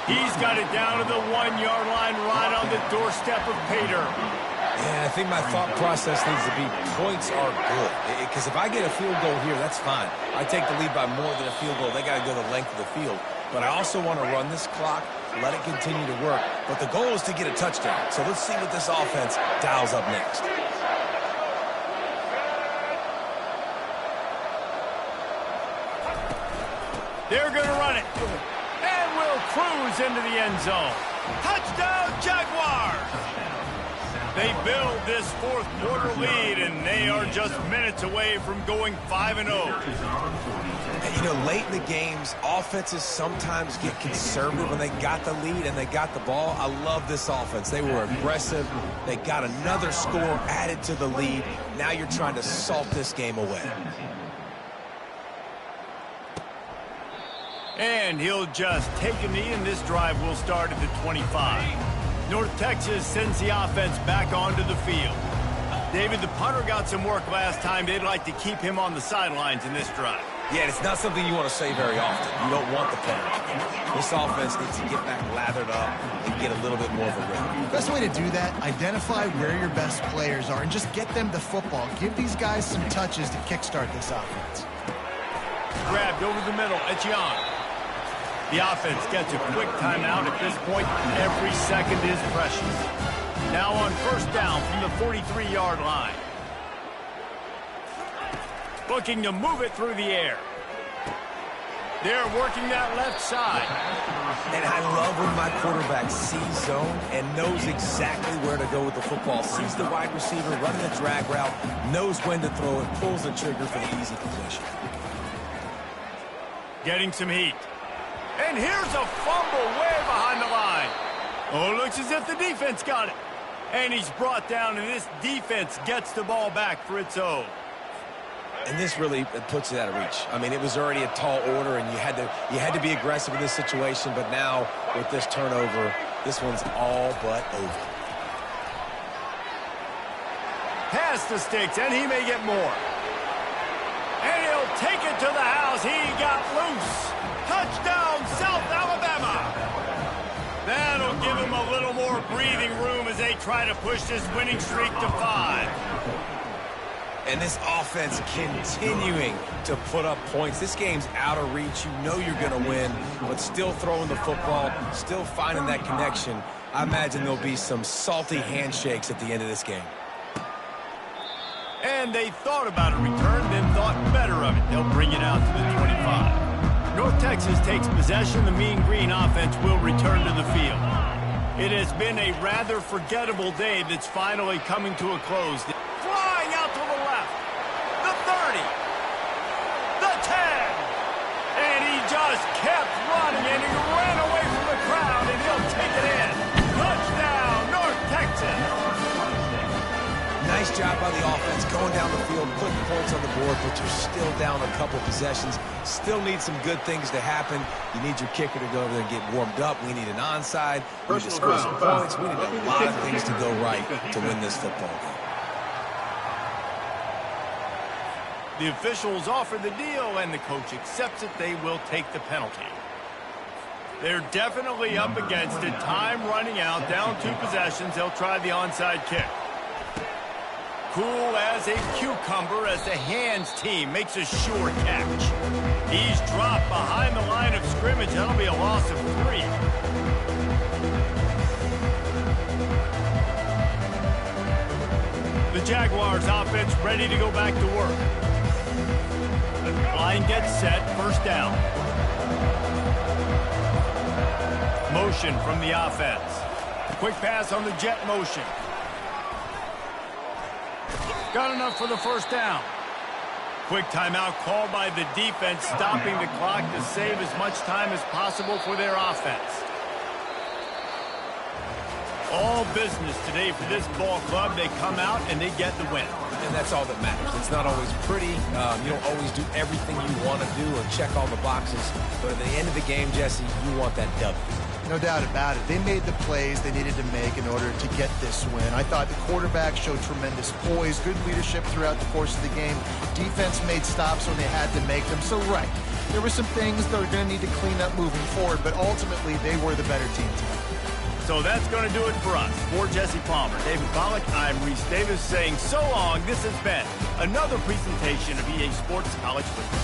He's got it down to the 1-yard line right on the doorstep of Pater. Yeah, I think my thought process needs to be points are good. Because if I get a field goal here, that's fine. I take the lead by more than a field goal. They got to go the length of the field. But I also want to run this clock, let it continue to work. But the goal is to get a touchdown. So let's see what this offense dials up next. They're going to run it. And will cruise into the end zone. Touchdown, Jaguars! They build this fourth quarter lead, and they are just minutes away from going 5-0. And, you know, late in the games, offenses sometimes get conservative when they got the lead and they got the ball. I love this offense. They were aggressive. They got another score added to the lead. Now you're trying to salt this game away. And he'll just take a knee, and this drive will start at the 25. North Texas sends the offense back onto the field. David, the punter got some work last time. They'd like to keep him on the sidelines in this drive. Yeah, it's not something you want to say very often. You don't want the punter. This offense needs to get back lathered up and get a little bit more of a rhythm. The best way to do that, identify where your best players are and just get them the football. Give these guys some touches to kickstart this offense. Grabbed over the middle, Etienne. The offense gets a quick timeout at this point. Every second is precious. Now on first down from the 43-yard line. Looking to move it through the air. They're working that left side. And I love when my quarterback sees zone and knows exactly where to go with the football. Sees the wide receiver running the drag route, knows when to throw it, pulls the trigger for the easy completion. Getting some heat. And here's a fumble way behind the line. Oh, looks as if the defense got it. And he's brought down, and this defense gets the ball back for its own. And this really puts it out of reach. I mean, it was already a tall order, and you had to be aggressive in this situation. But now, with this turnover, this one's all but over. Pass the sticks, and he may get more. And he'll take it to the house. He got loose. Touchdown, South Alabama. That'll give him a little more breathing room as they try to push this winning streak to 5. And this offense continuing to put up points. This game's out of reach. You know you're going to win, but still throwing the football, still finding that connection. I imagine there'll be some salty handshakes at the end of this game. And they thought about a return, then thought better of it. They'll bring it out to the 25. North Texas takes possession. The Mean Green offense will return to the field. It has been a rather forgettable day that's finally coming to a close. Flying out to the left. The 30. The 10. And he just kept running, and he ran away from the crowd, and he'll take it in. Touchdown, North Texas. Nice job by the offense going down the field, putting points on the board, but you're still down a couple possessions. Still need some good things to happen. You need your kicker to go over there and get warmed up. We need an onside. We need to score some points. We need a lot of things to go right to win this football game. The officials offer the deal, and the coach accepts it. They will take the penalty. They're definitely up against it. Time running out, down 2 possessions. They'll try the onside kick. Cool as a cucumber as the hands team makes a sure catch. He's dropped behind the line of scrimmage. That'll be a loss of 3. The Jaguars offense ready to go back to work. The line gets set, first down. Motion from the offense. Quick pass on the jet motion. Got enough for the first down. Quick timeout called by the defense, stopping the clock to save as much time as possible for their offense. All business today for this ball club. They come out and they get the win. And that's all that matters. It's not always pretty. You don't always do everything you want to do or check all the boxes. But at the end of the game, Jesse, you want that W. No doubt about it. They made the plays they needed to make in order to get this win. I thought the quarterback showed tremendous poise, good leadership throughout the course of the game. Defense made stops when they had to make them. So, right, there were some things that are going to need to clean up moving forward, but ultimately they were the better team tonight. So that's going to do it for us. For Jesse Palmer, David Pollack, I'm Reese Davis saying so long. This has been another presentation of EA Sports College Football.